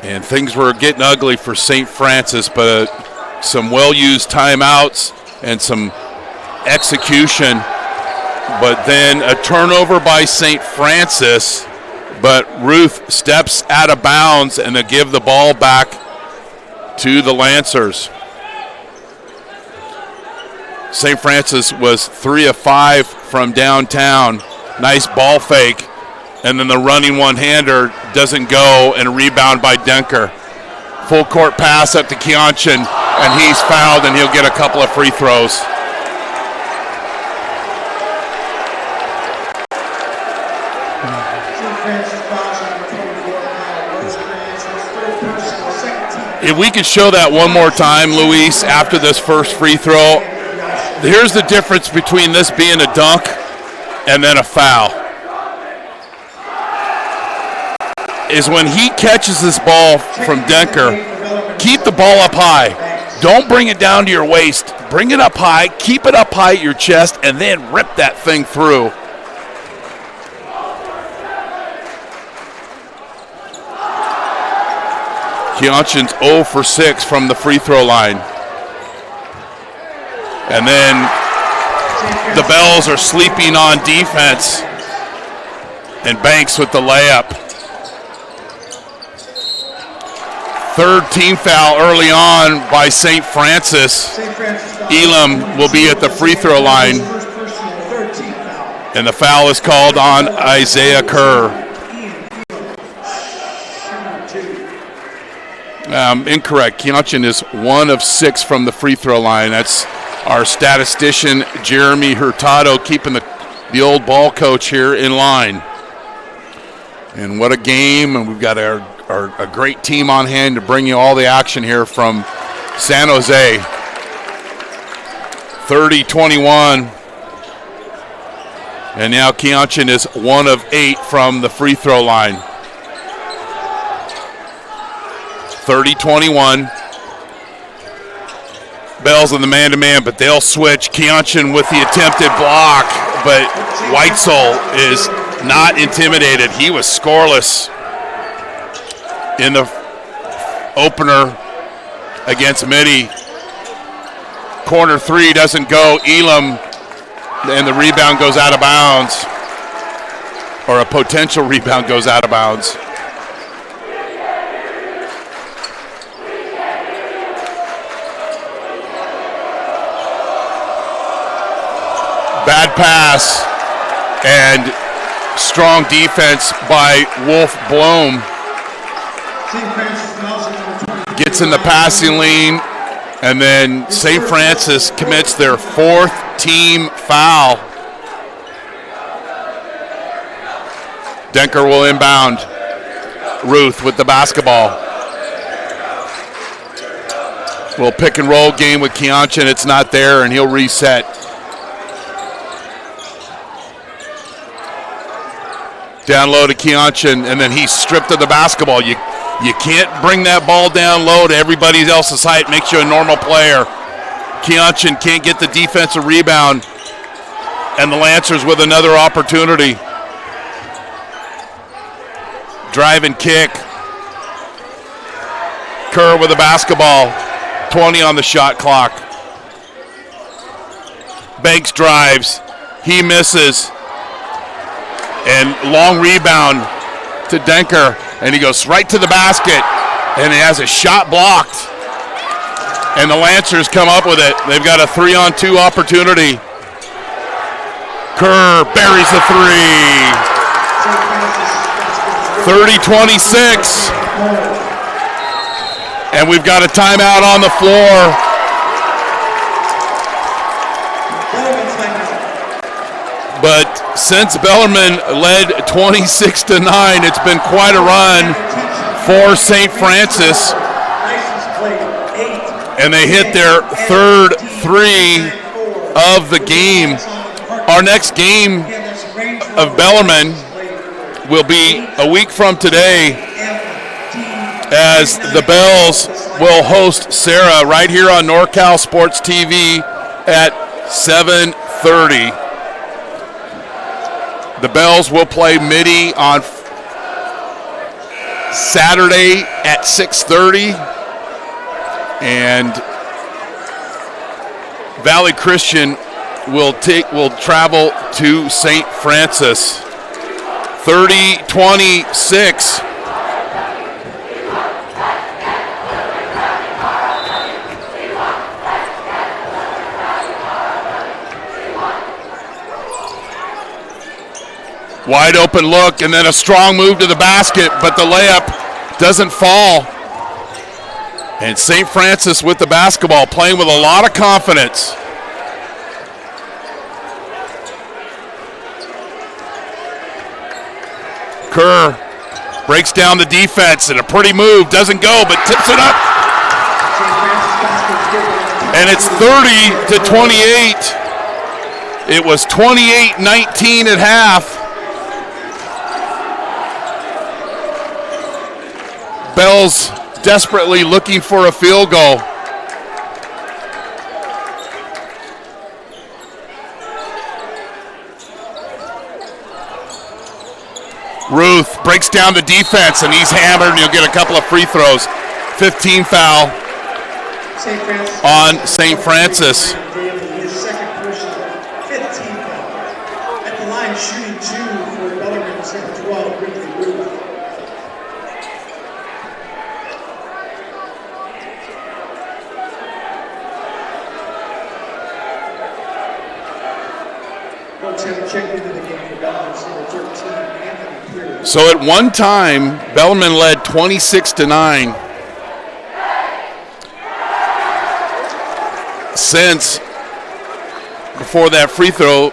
and things were getting ugly for St. Francis, but some well-used timeouts and some execution But then a turnover by St. Francis, but Ruth steps out of bounds and they give the ball back to the Lancers. St. Francis was 3 of 5 from downtown. Nice ball fake. And then the running one-hander doesn't go, and a rebound by Denker. Full court pass up to Kianchin, and he's fouled, and he'll get a couple of free throws. If we could show that one more time, Luis, after this first free throw, here's the difference between this being a dunk and then a foul. Is when he catches this ball from Denker, keep the ball up high. Don't bring it down to your waist. Bring it up high, keep it up high at your chest, and then rip that thing through. Kianchin's 0 for 6 from the free throw line. And then the Bells are sleeping on defense. And Banks with the layup. Third team foul early on by St. Francis. Elam will be at the free throw line. And the foul is called on Isaiah Kerr. Incorrect. Kianchin is 1 of 6 from the free throw line. That's our statistician, Jeremy Hurtado, keeping the old ball coach here in line. And what a game. And we've got a great team on hand to bring you all the action here from San Jose. 30-21. And now Kianchin is 1 of 8 from the free throw line. 30-21. Bells in the man-to-man, but they'll switch. Kianchin with the attempted block, but Weitzel is not intimidated. He was scoreless in the opener against Mitty. Corner 3 doesn't go. Elam, and the rebound goes out of bounds, or a potential rebound goes out of bounds. Bad pass and strong defense by Wolf Blom. Gets in the passing lane, and then St. Francis commits their 4th team foul. Denker will inbound. Ruth with the basketball. Little pick and roll game with Kianchin. It's not there, and he'll reset. Down low to Kianchin, and then he's stripped of the basketball. You can't bring that ball down low to everybody else's height. Makes you a normal player. Kianchin can't get the defensive rebound, and the Lancers with another opportunity. Drive and kick. Kerr with the basketball. 20 on the shot clock. Banks drives. He misses. And long rebound to Denker, and he goes right to the basket, and he has a shot blocked. And the Lancers come up with it. They've got a 3-on-2 opportunity. Kerr buries the 3. 30-26. And we've got a timeout on the floor. But since Bellarmine led 26-9, it's been quite a run for St. Francis. And they hit their 3rd 3 of the game. Our next game of Bellarmine will be a week from today, as the Bells will host Sarah right here on NorCal Sports TV at 7:30. The Bells will play Mitty on Saturday at 6:30, and Valley Christian will travel to St. Francis. 30-26. Wide open look, and then a strong move to the basket, but the layup doesn't fall. And St. Francis with the basketball, playing with a lot of confidence. Kerr breaks down the defense, and a pretty move, doesn't go, but tips it up. And it's 30-28. It was 28-19 at half. Bell's desperately looking for a field goal. Ruth breaks down the defense, and he's hammered, and he'll get a couple of free throws. 15 foul on St. Francis. His second personal, 15 foul. At the line, shooting 2 for Bellarmine, second 12, Ripley Ruth. So at one time, Bellarmine led 26-9. Since before that free throw,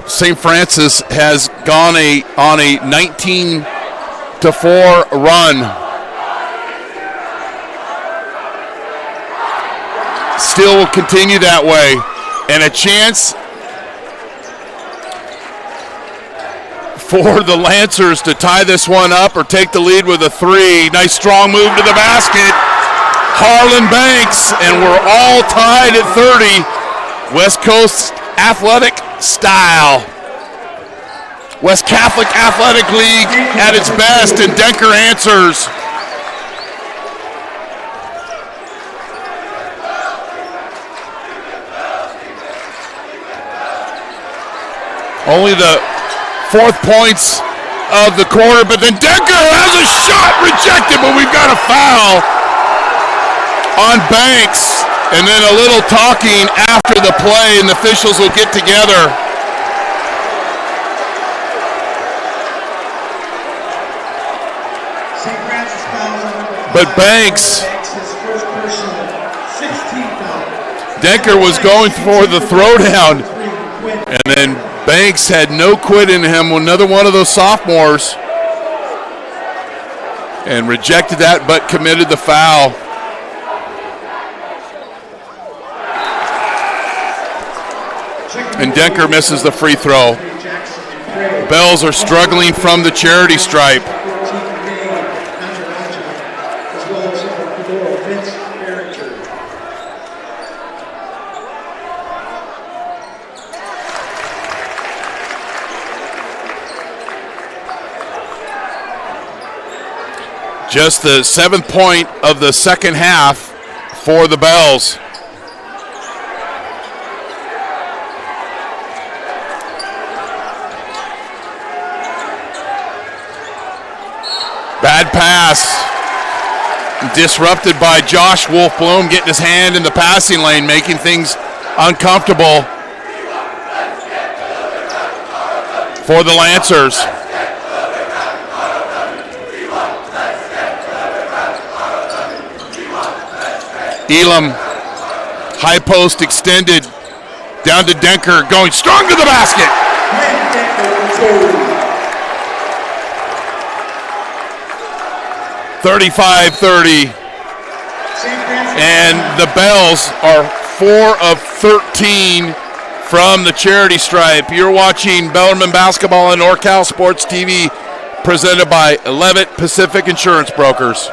St. Francis has gone on a 19-4 run. Still will continue that way, and a chance for the Lancers to tie this one up or take the lead with a 3. Nice strong move to the basket. Harlan Banks, and we're all tied at 30. West Coast athletic style. West Catholic Athletic League at its best, and Denker answers. Only the 4th points of the quarter, but then Denker has a shot rejected, but we've got a foul on Banks, and then a little talking after the play, and the officials will get together. But Banks, Denker was going for the throwdown, and then Banks had no quit in him, another one of those sophomores, and rejected that but committed the foul. And Denker misses the free throw. Bells are struggling from the charity stripe. Just the 7th point of the second half for the Bells. Bad pass. Disrupted by Josh Wolf-Bloom, getting his hand in the passing lane, making things uncomfortable for the Lancers. Elam, high post extended, down to Denker, going strong to the basket. 35-30. And the Bells are 4 of 13 from the charity stripe. You're watching Bellarmine basketball on NorCal Sports TV, presented by Levitt Pacific Insurance Brokers.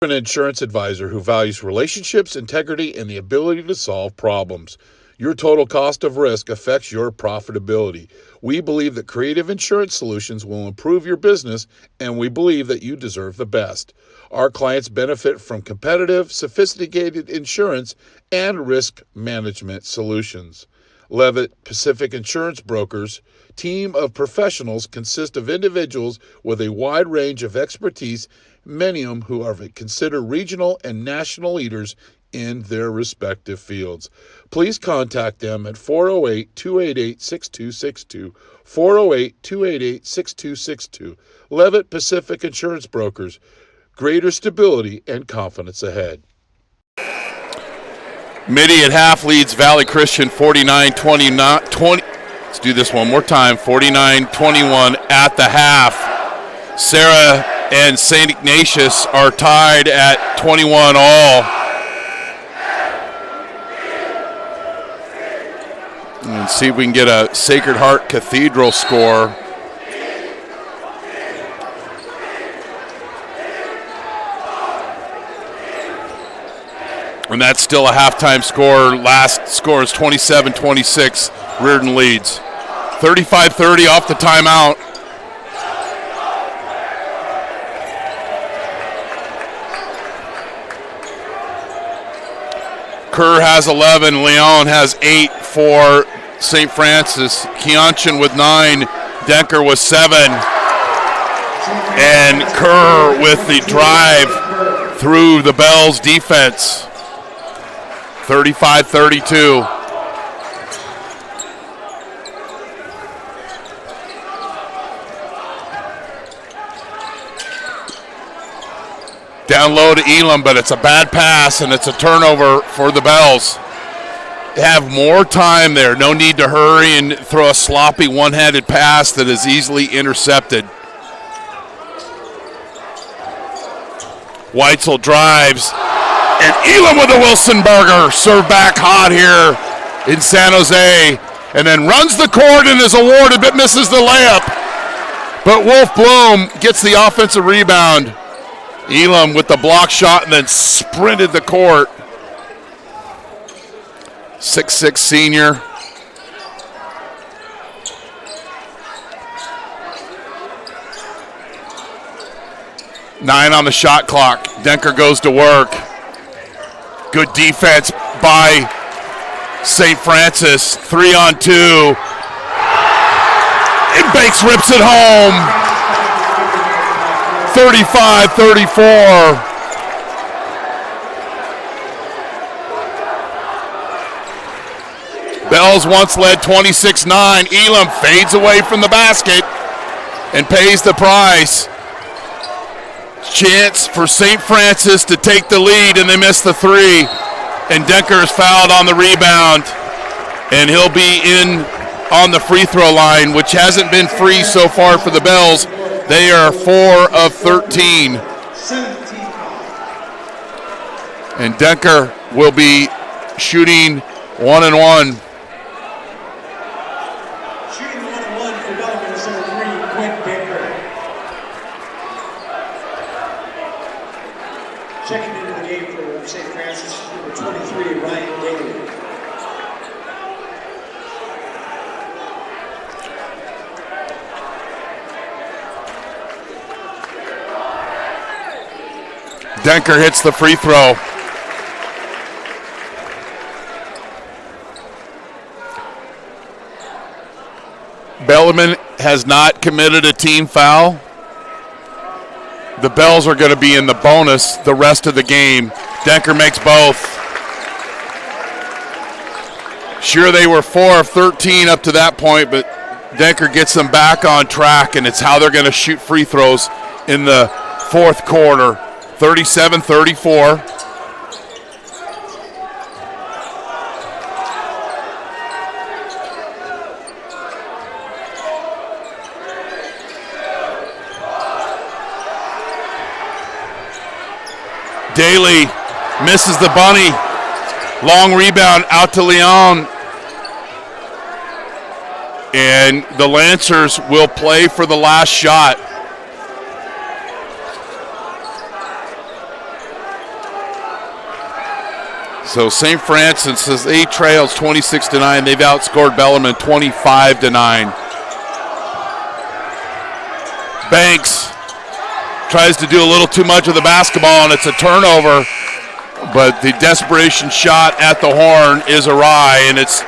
An insurance advisor who values relationships, integrity, and the ability to solve problems. Your total cost of risk affects your profitability. We believe that creative insurance solutions will improve your business, and we believe that you deserve the best. Our clients benefit from competitive, sophisticated insurance and risk management solutions. Levitt Pacific Insurance Brokers team of professionals consist of individuals with a wide range of expertise, many of who are considered regional and national leaders in their respective fields. Please contact them at 408-288-6262, 408-288-6262. Levitt Pacific Insurance Brokers, greater stability and confidence ahead. Mitty at half leads Valley Christian 49-20. Let's do this one more time. 49-21 at the half. Sarah and St. Ignatius are tied at 21 all. And see if we can get a Sacred Heart Cathedral score. And that's still a halftime score. Last score is 27-26. Reardon leads. 35-30 off the timeout. Kerr has 11. Leon has 8 for St. Francis. Keonchan with 9. Denker with 7. And Kerr with the drive through the Bells defense. 35-32. Down low to Elam, but it's a bad pass, and it's a turnover for the Bells. They have more time there. No need to hurry and throw a sloppy one-handed pass that is easily intercepted. Weitzel drives, and Elam with a Wilson burger. Served back hot here in San Jose, and then runs the court and is awarded, but misses the layup. But Wolf Bloom gets the offensive rebound. Elam with the block shot and then sprinted the court. 6'6" senior. Nine on the shot clock. Denker goes to work. Good defense by St. Francis. 3-on-2. And Banks rips it home. 35-34. Bells once led 26-9. Elam fades away from the basket and pays the price. Chance for St. Francis to take the lead, and they miss the three. And Denker is fouled on the rebound, and he'll be in on the free throw line, which hasn't been free so far for the Bells. They are 4 of 13. And Denker will be shooting 1-1. Shooting 1-1 for Bellarmine is number 3, Quinn Denker. Checking into the game for St. Francis, number 23, Ryan Daly. Denker hits the free throw. Bellarmine has not committed a team foul. The Bells are going to be in the bonus the rest of the game. Denker makes both. Sure, they were 4 of 13 up to that point, but Denker gets them back on track, and it's how they're going to shoot free throws in the fourth quarter. 37-34. Daly misses the bunny. Long rebound out to Leon. And the Lancers will play for the last shot. So St. Francis, as they trails 26-9, they've outscored Bellarmine 25-9. Banks tries to do a little too much of the basketball, and it's a turnover, but the desperation shot at the horn is awry, and it's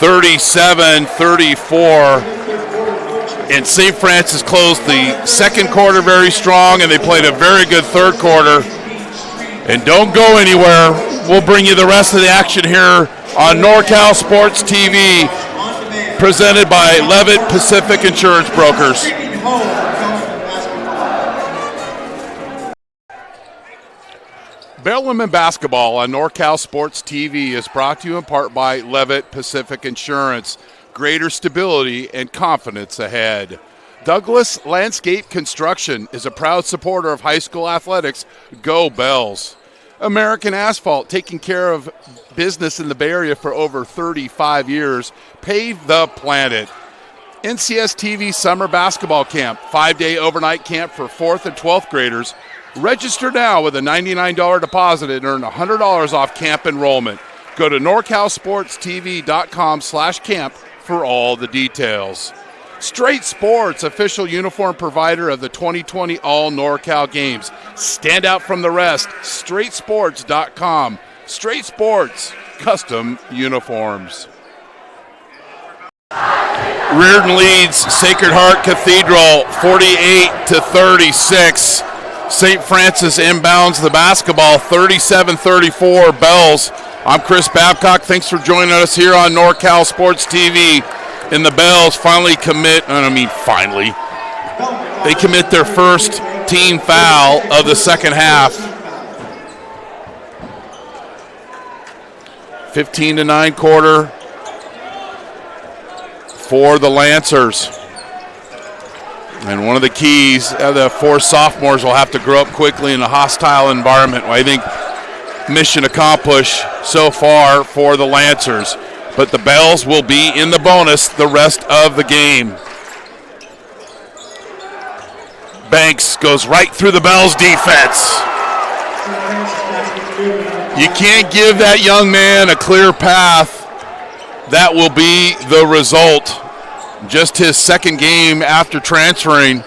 37-34. And St. Francis closed the second quarter very strong, and they played a very good third quarter. And don't go anywhere. We'll bring you the rest of the action here on NorCal Sports TV, presented by Levitt Pacific Insurance Brokers. Bellarmine basketball on NorCal Sports TV is brought to you in part by Levitt Pacific Insurance. Greater stability and confidence ahead. Douglas Landscape Construction is a proud supporter of high school athletics. Go Bells. American Asphalt, taking care of business in the Bay Area for over 35 years. Pave the planet. NCS TV Summer Basketball Camp, 5-day overnight camp for 4th and 12th graders. Register now with a $99 deposit and earn $100 off camp enrollment. Go to NorCalSportsTV.com/camp for all the details. Straight Sports, official uniform provider of the 2020 All NorCal Games. Stand out from the rest. StraightSports.com. Straight Sports, custom uniforms. Reardon leads Sacred Heart Cathedral 48-36. St. Francis inbounds the basketball 37-34 Bells. I'm Chris Babcock. Thanks for joining us here on NorCal Sports TV. And the Bells finally they commit their first team foul of the second half. 15-9 quarter for the Lancers. And one of the keys, the four sophomores will have to grow up quickly in a hostile environment. I think mission accomplished so far for the Lancers. But the Bells will be in the bonus the rest of the game. Banks goes right through the Bells defense. You can't give that young man a clear path. That will be the result. Just his second game after transferring,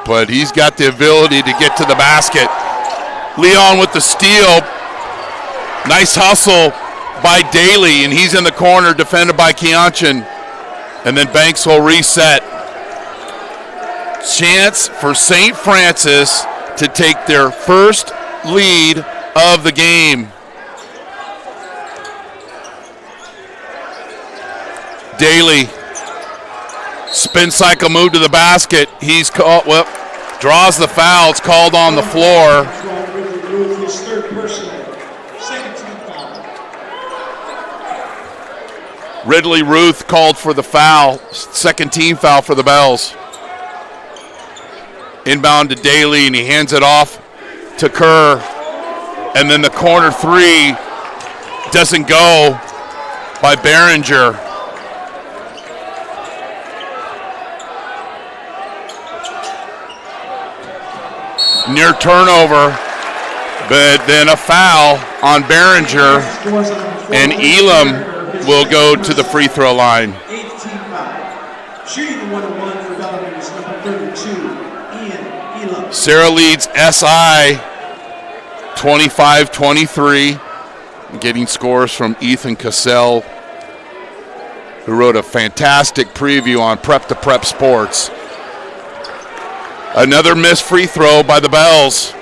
but he's got the ability to get to the basket. Leon with the steal. Nice hustle by Daly, and he's in the corner, defended by Kianchin. And then Banks will reset. Chance for St. Francis to take their first lead of the game. Daly, spin cycle move to the basket. He's caught, draws the foul. It's called on the floor. Ridley Ruth called for the foul, second team foul for the Bells. Inbound to Daly, and he hands it off to Kerr. And then the corner three doesn't go by Behringer. Near turnover, but then a foul on Behringer, and Elam will go to the free throw line. Shooting the 1-1 for Bellarmine is number 32, Ian Elam. Sarah leads SI 25-23, getting scores from Ethan Cassell, who wrote a fantastic preview on Prep to Prep Sports. Another missed free throw by the Bells.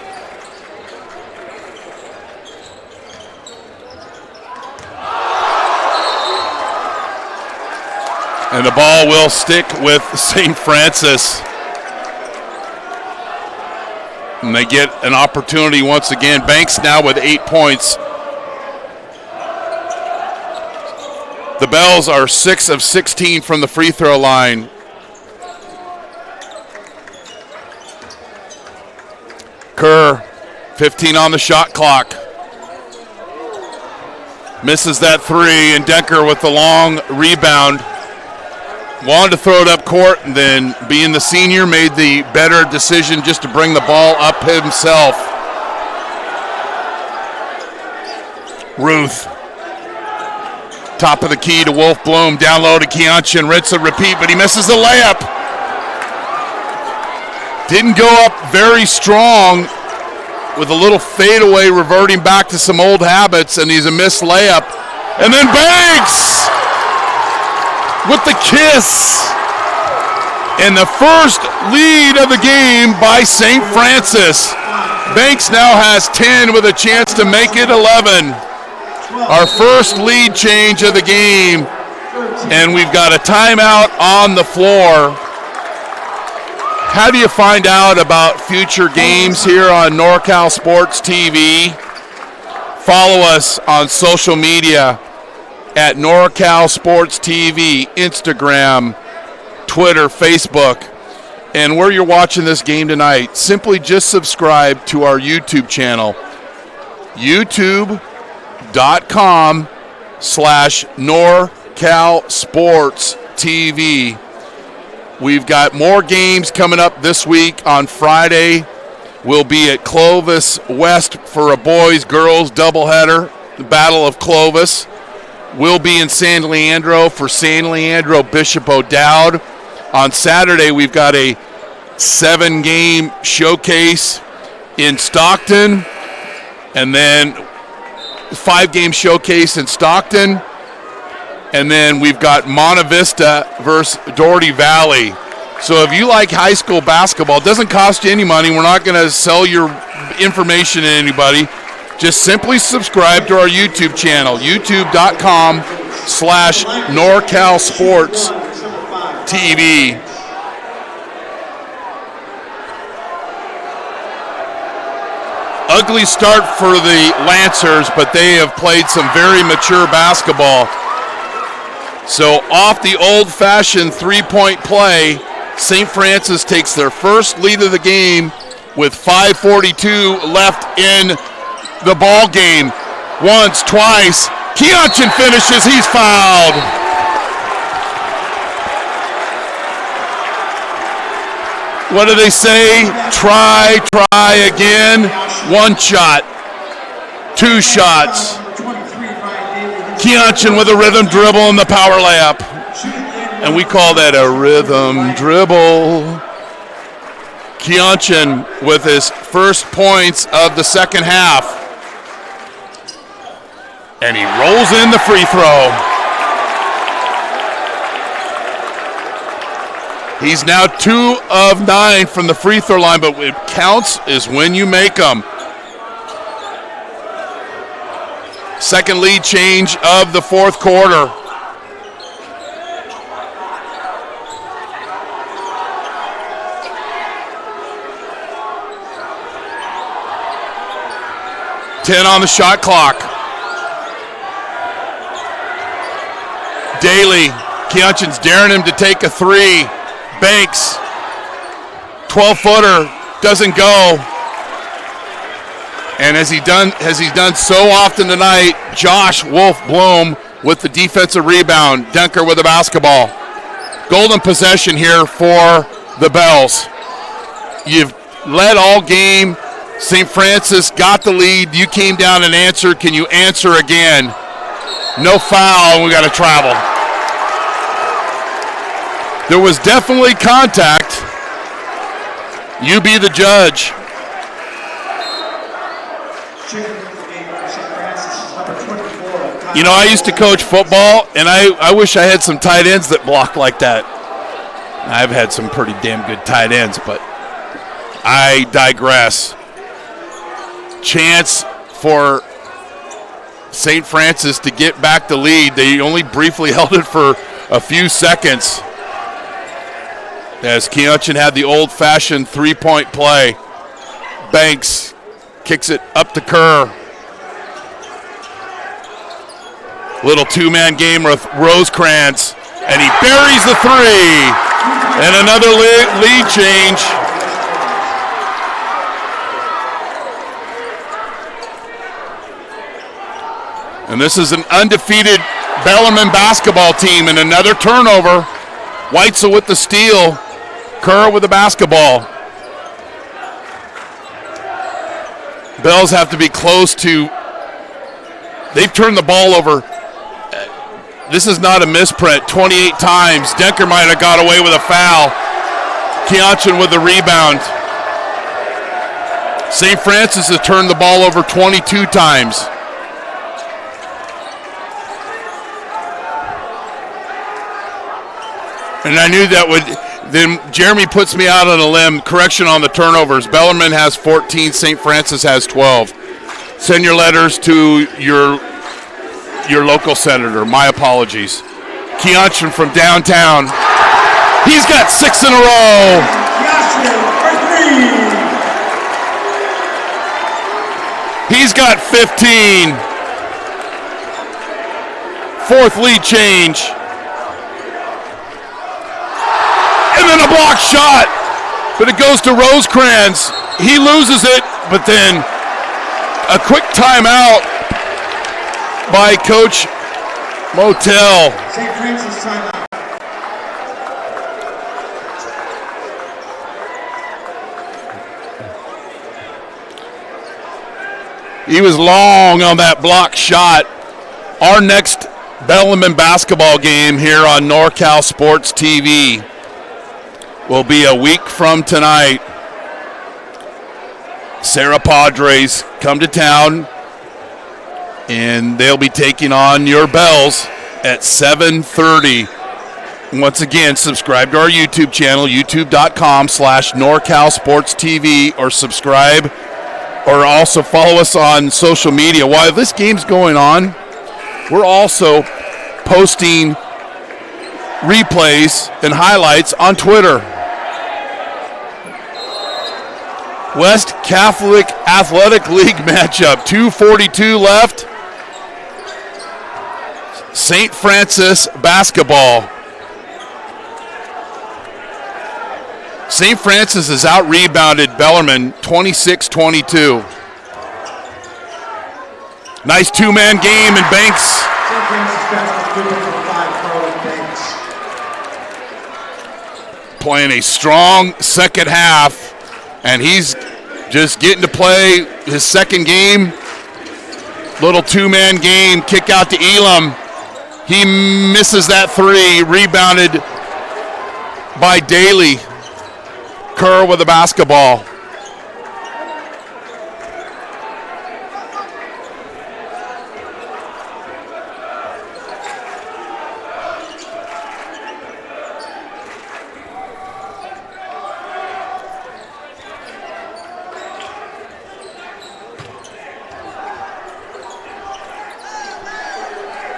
And the ball will stick with St. Francis. And they get an opportunity once again. Banks now with 8 points. The Bells are 6 of 16 from the free throw line. Kerr, 15 on the shot clock. Misses that three, and Decker with the long rebound. Wanted to throw it up court, and then being the senior made the better decision just to bring the ball up himself. Ruth. Top of the key to Wolf Bloom. Down low to Keonchin. Rinse and repeat, but he misses the layup. Didn't go up very strong with a little fadeaway, reverting back to some old habits, and he's a missed layup. And then Banks with the kiss. And the first lead of the game by St. Francis. Banks now has 10 with a chance to make it 11. Our first lead change of the game, and we've got a timeout on the floor. How do you find out about future games here on NorCal Sports TV? Follow us on social media at NorCal Sports TV, Instagram, Twitter, Facebook. And where you're watching this game tonight, simply just subscribe to our YouTube channel, youtube.com/NorCal Sports TV. We've got more games coming up this week. On Friday, we'll be at Clovis West for a boys-girls doubleheader, the Battle of Clovis. We'll be in San Leandro for San Leandro Bishop O'Dowd. On Saturday, we've got a 7-game showcase in Stockton, and then 5-game showcase in Stockton. And then we've got Monte Vista versus Doherty Valley. So if you like high school basketball, it doesn't cost you any money. We're not going to sell your information to anybody. Just simply subscribe to our YouTube channel, youtube.com/NorCal Sports TV. Ugly start for the Lancers, but they have played some very mature basketball. So off the old-fashioned three-point play, St. Francis takes their first lead of the game with 5:42 left in the ball game. Once, twice. Keonchin finishes. He's fouled. What do they say? Try again. One shot. Two shots. Keonchin with a rhythm dribble and the power layup. And we call that a rhythm dribble. Keonchin with his first points of the second half. And he rolls in the free throw. He's now 2 of 9 from the free throw line, but what counts is when you make them. Second lead change of the fourth quarter. $10 on the shot clock. Daly, Keonchin's daring him to take a three. Banks, 12-footer, doesn't go. And as he's done so often tonight, Josh Wolf Bloom with the defensive rebound. Dunker with the basketball. Golden possession here for the Bells. You've led all game. St. Francis got the lead. You came down and answered. Can you answer again? No foul, and we got to travel. There was definitely contact. You be the judge. You know, I used to coach football, and I wish I had some tight ends that blocked like that. I've had some pretty damn good tight ends, but I digress. Chance for St. Francis to get back the lead. They only briefly held it for a few seconds as Keonchin had the old-fashioned three-point play. Banks kicks it up to Kerr. Little two-man game with Rosecrans, and he buries the three. And another lead change. And this is an undefeated Bellarmine basketball team, and another turnover. Weitzel with the steal. Kerr with the basketball. Bells have to be close to they've turned the ball over. This is not a misprint. 28 times. Denker might have got away with a foul. Keonchin with the rebound. St. Francis has turned the ball over 22 times. And I knew that would. Then Jeremy puts me out on a limb. Correction on the turnovers. Bellarmine has 14. St. Francis has 12. Send your letters to your local senator. My apologies. Keonchin from downtown. He's got 6 in a row. He's got 15. Fourth lead change. And then a block shot. But it goes to Rosecrans. He loses it, but then a quick timeout by Coach Motel. St. Francis timeout. He was long on that block shot. Our next Bellarmine basketball game here on NorCal Sports TV will be a week from tonight. Sarah Padres come to town, and they'll be taking on your Bells at 7:30. Once again, subscribe to our YouTube channel, youtube.com/NorCal Sports TV, or subscribe, or also follow us on social media. While this game's going on, we're also posting replays and highlights on Twitter. West Catholic Athletic League matchup, 2:42 left. St. Francis basketball. St. Francis has out-rebounded Bellarmine 26-22. Nice two-man game, and Banks. St. Francis basketball good for 5 Carlos Banks. Playing a strong second half, and he's just getting to play his second game. Little two-man game, kick out to Elam. He misses that three, rebounded by Daly. Kerr with the basketball.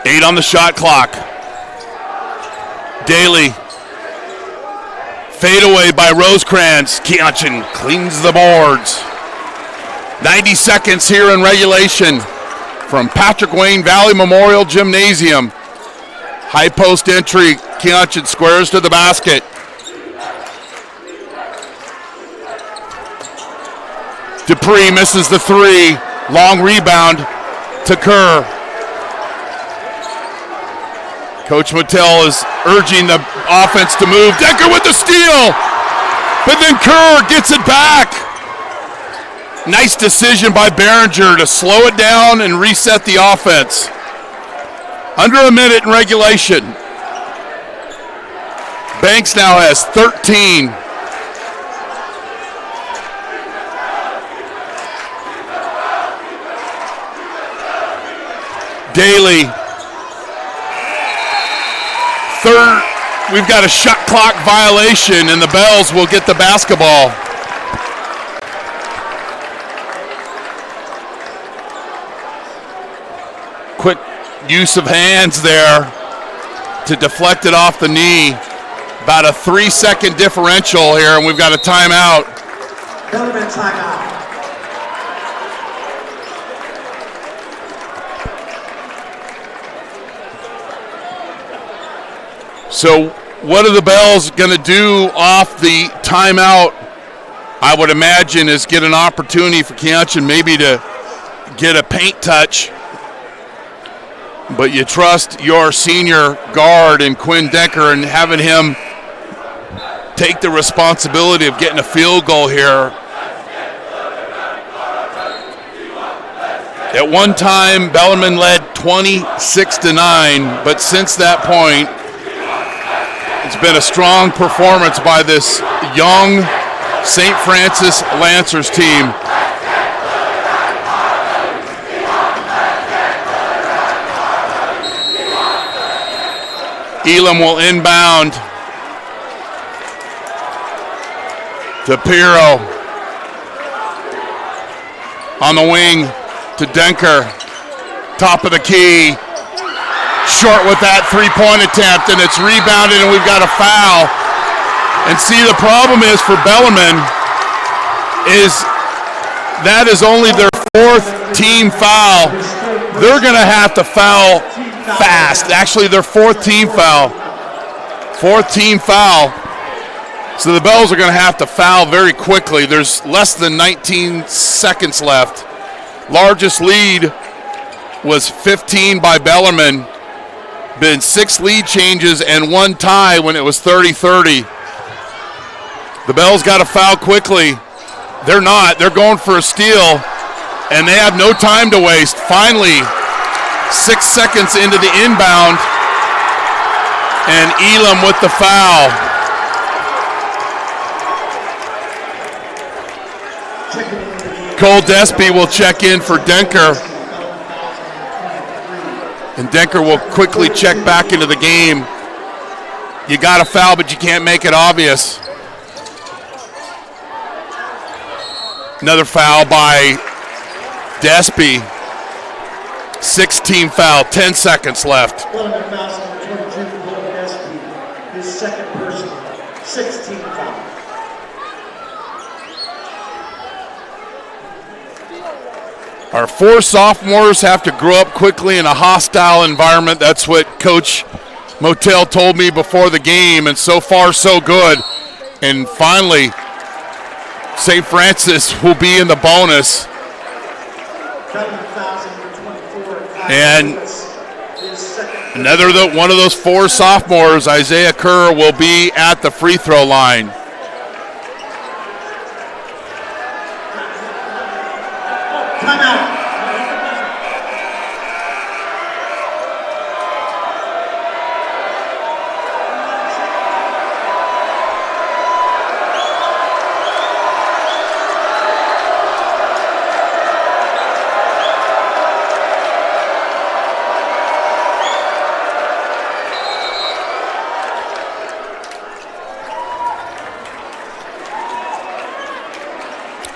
Eight on the shot clock. Daly. Fade away by Rosecrans. Keonchin cleans the boards. 90 seconds here in regulation from Patrick Wayne Valley Memorial Gymnasium. High post entry. Keonchin squares to the basket. Dupree misses the three. Long rebound to Kerr. Coach Motel is urging the offense to move. Decker with the steal, but then Kerr gets it back. Nice decision by Behringer to slow it down and reset the offense. Under a minute in regulation. Banks now has 13. Daly. Third, we've got a shot clock violation, and the Bells will get the basketball. Quick use of hands there to deflect it off the knee. About a 3-second differential here, and we've got a timeout. Bellarmine timeout. So what are the Bells going to do off the timeout? I would imagine is get an opportunity for Keonchin maybe to get a paint touch. But you trust your senior guard in Quinn Denker and having him take the responsibility of getting a field goal here. At one time, Bellarmine led 26-9, but since that point, it's been a strong performance by this young St. Francis Lancers team. Elam will inbound to Pirro. On the wing to Denker. Top of the key. Short with that three-point attempt, and it's rebounded, and we've got a foul. And see, the problem is for Bellarmine is that is only their fourth team foul. They're going to have to foul fast. Actually, their fourth team foul. Fourth team foul. So the Bells are going to have to foul very quickly. There's less than 19 seconds left. Largest lead was 15 by Bellarmine. Been 6 lead changes and 1 tie when it was 30-30. The Bells got to foul quickly. They're not. They're going for a steal, and they have no time to waste. Finally, 6 seconds into the inbound, and Elam with the foul. Cole Despy will check in for Denker. And Denker will quickly check back into the game. You got a foul, but you can't make it obvious. Another foul by Despy. 6-team foul, 10 seconds left. Bellarmine fouls number 22 for Cole Despy, his second personal, 6-team foul. Our 4 sophomores have to grow up quickly in a hostile environment. That's what Coach Motel told me before the game, and so far so good. And finally, St. Francis will be in the bonus. And another one of those 4 sophomores, Isaiah Kerr, will be at the free throw line. Timeout.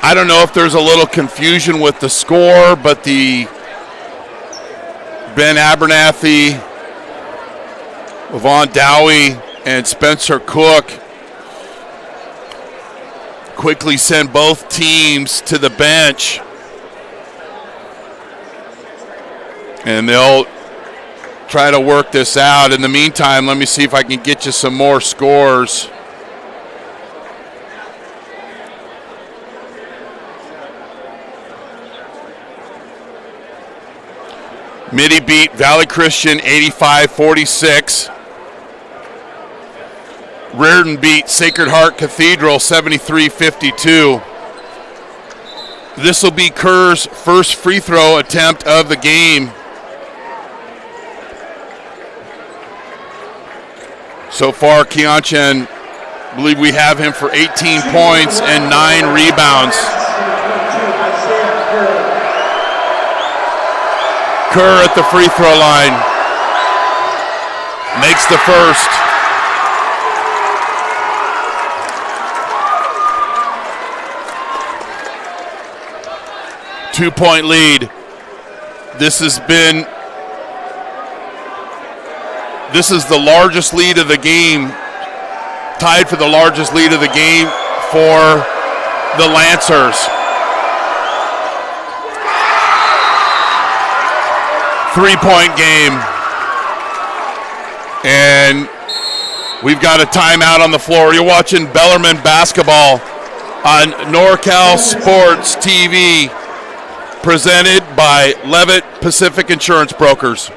I don't know if there's a little confusion with the score, but the Ben Abernathy, Yvonne Dowie, and Spencer Cook quickly send both teams to the bench. And they'll try to work this out. In the meantime, let me see if I can get you some more scores. Mitty beat Valley Christian 85-46. Reardon beat Sacred Heart Cathedral 73-52. This will be Kerr's first free throw attempt of the game. So far, Keonchen, I believe we have him for 18 points and 9 rebounds. Kerr at the free throw line. Makes the first. Two-point lead. This is the largest lead of the game. Tied for the largest lead of the game for the Lancers. 3-point game. And we've got a timeout on the floor. You're watching Bellarmine basketball on NorCal Sports TV, presented by Levitt Pacific Insurance Brokers.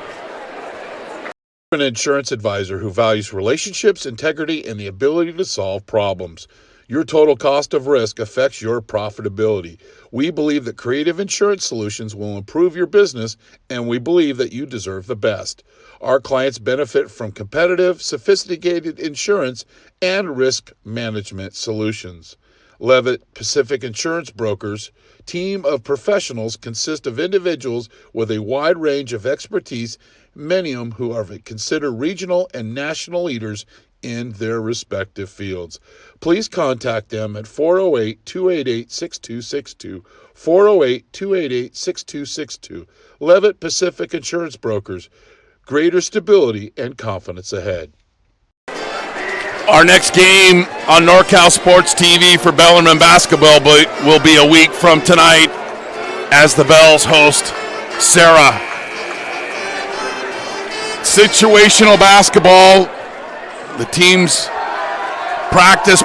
An insurance advisor who values relationships, integrity, and the ability to solve problems. Your total cost of risk affects your profitability. We believe that creative insurance solutions will improve your business, and we believe that you deserve the best. Our clients benefit from competitive, sophisticated insurance and risk management solutions. Levitt Pacific Insurance Brokers team of professionals consist of individuals with a wide range of expertise, many of who are considered regional and national leaders in their respective fields. Please contact them at 408-288-6262, 408-288-6262. Levitt Pacific Insurance Brokers, greater stability and confidence ahead. Our next game on NorCal Sports TV for Bellarmine basketball will be a week from tonight as the Bells host Sarah. Situational basketball. The teams practice.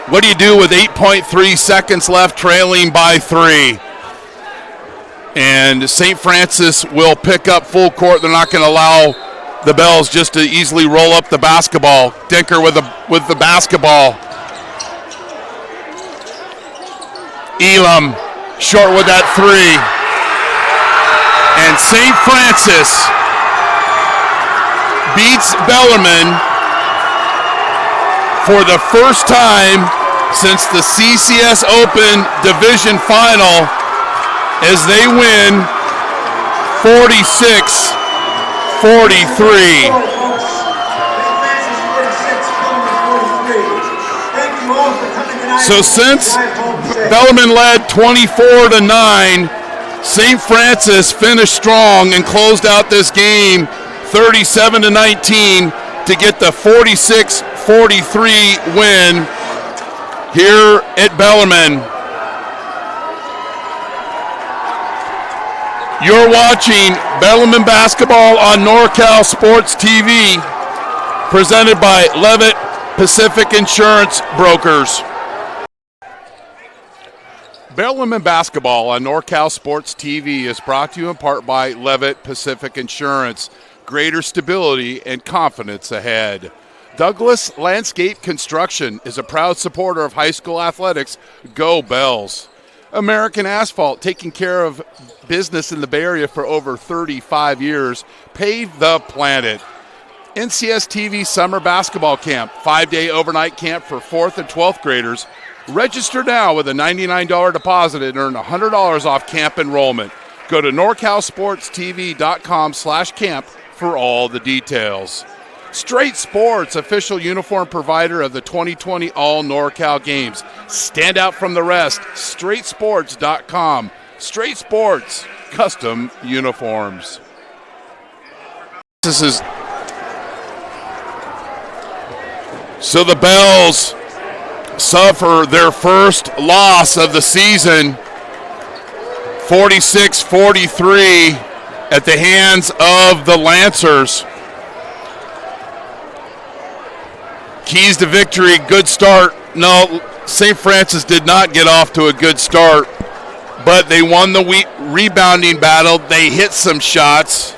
What do you do with 8.3 seconds left, trailing by 3? And St. Francis will pick up full court. They're not going to allow the Bells just to easily roll up the basketball. Dinker with the basketball. Elam short with that 3. And St. Francis beats Bellarmine for the first time since the CCS Open Division Final as they win 46-43. So since Bellarmine led 24-9, St. Francis finished strong and closed out this game 37-19 to get the 46-43 win here at Bellarmine. You're watching Bellarmine basketball on NorCal Sports TV, presented by Levitt Pacific Insurance Brokers. Bellarmine basketball on NorCal Sports TV is brought to you in part by Levitt Pacific Insurance. Greater stability and confidence ahead. Douglas Landscape Construction is a proud supporter of high school athletics. Go Bells. American Asphalt, taking care of business in the Bay Area for over 35 years. Pave the planet. NCS TV Summer Basketball Camp, 5-day overnight camp for 4th and 12th graders. Register now with a $99 deposit and earn $100 off camp enrollment. Go to NorCalSportsTV.com/camp for all the details. Straight Sports, official uniform provider of the 2020 All NorCal Games. Stand out from the rest. StraightSports.com. Straight Sports, custom uniforms. So the Bells suffer their first loss of the season, 46-43 at the hands of the Lancers. Keys to victory, good start. No, St. Francis did not get off to a good start, but they won the rebounding battle. They hit some shots,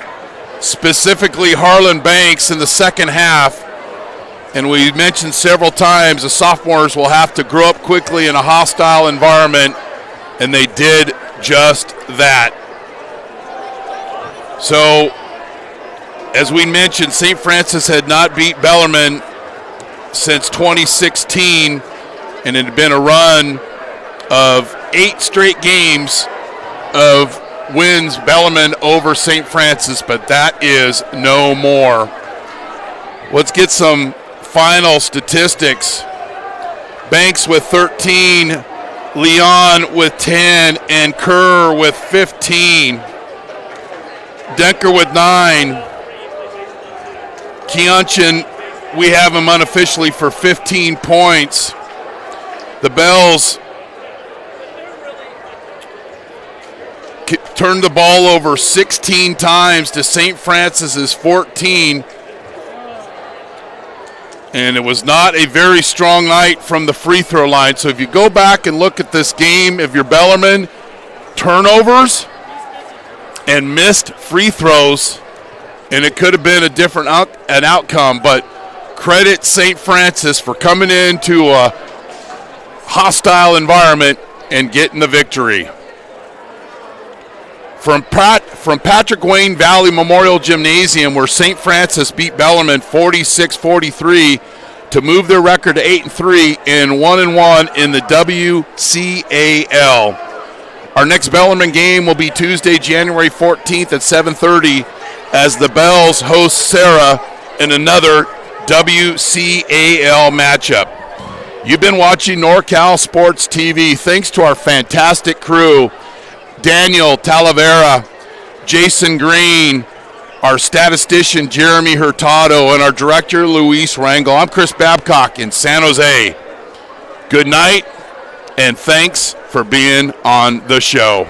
specifically Harlan Banks in the second half. And we mentioned several times the sophomores will have to grow up quickly in a hostile environment, and they did just that. So, as we mentioned, St. Francis had not beat Bellarmine since 2016, and it had been a run of 8 straight games of wins Bellarmine over St. Francis, but that is no more. Let's get some final statistics. Banks with 13, Leon with 10, and Kerr with 15. Denker with 9. Keonchin, we have him unofficially for 15 points. The Bells turned the ball over 16 times to St. Francis's 14. And it was not a very strong night from the free throw line. So if you go back and look at this game, if you're Bellarmine, turnovers and missed free throws, and it could have been a different outcome. But credit St. Francis for coming into a hostile environment and getting the victory. From Patrick Wayne Valley Memorial Gymnasium, where St. Francis beat Bellarmine 46-43 to move their record to 8-3 and 1-1 in the WCAL. Our next Bellarmine game will be Tuesday, January 14th at 7:30 as the Bells host Sarah in another WCAL matchup. You've been watching NorCal Sports TV. Thanks to our fantastic crew, Daniel Talavera, Jason Green, our statistician Jeremy Hurtado, and our director Luis Rangel. I'm Chris Babcock in San Jose. Good night, and thanks for being on the show.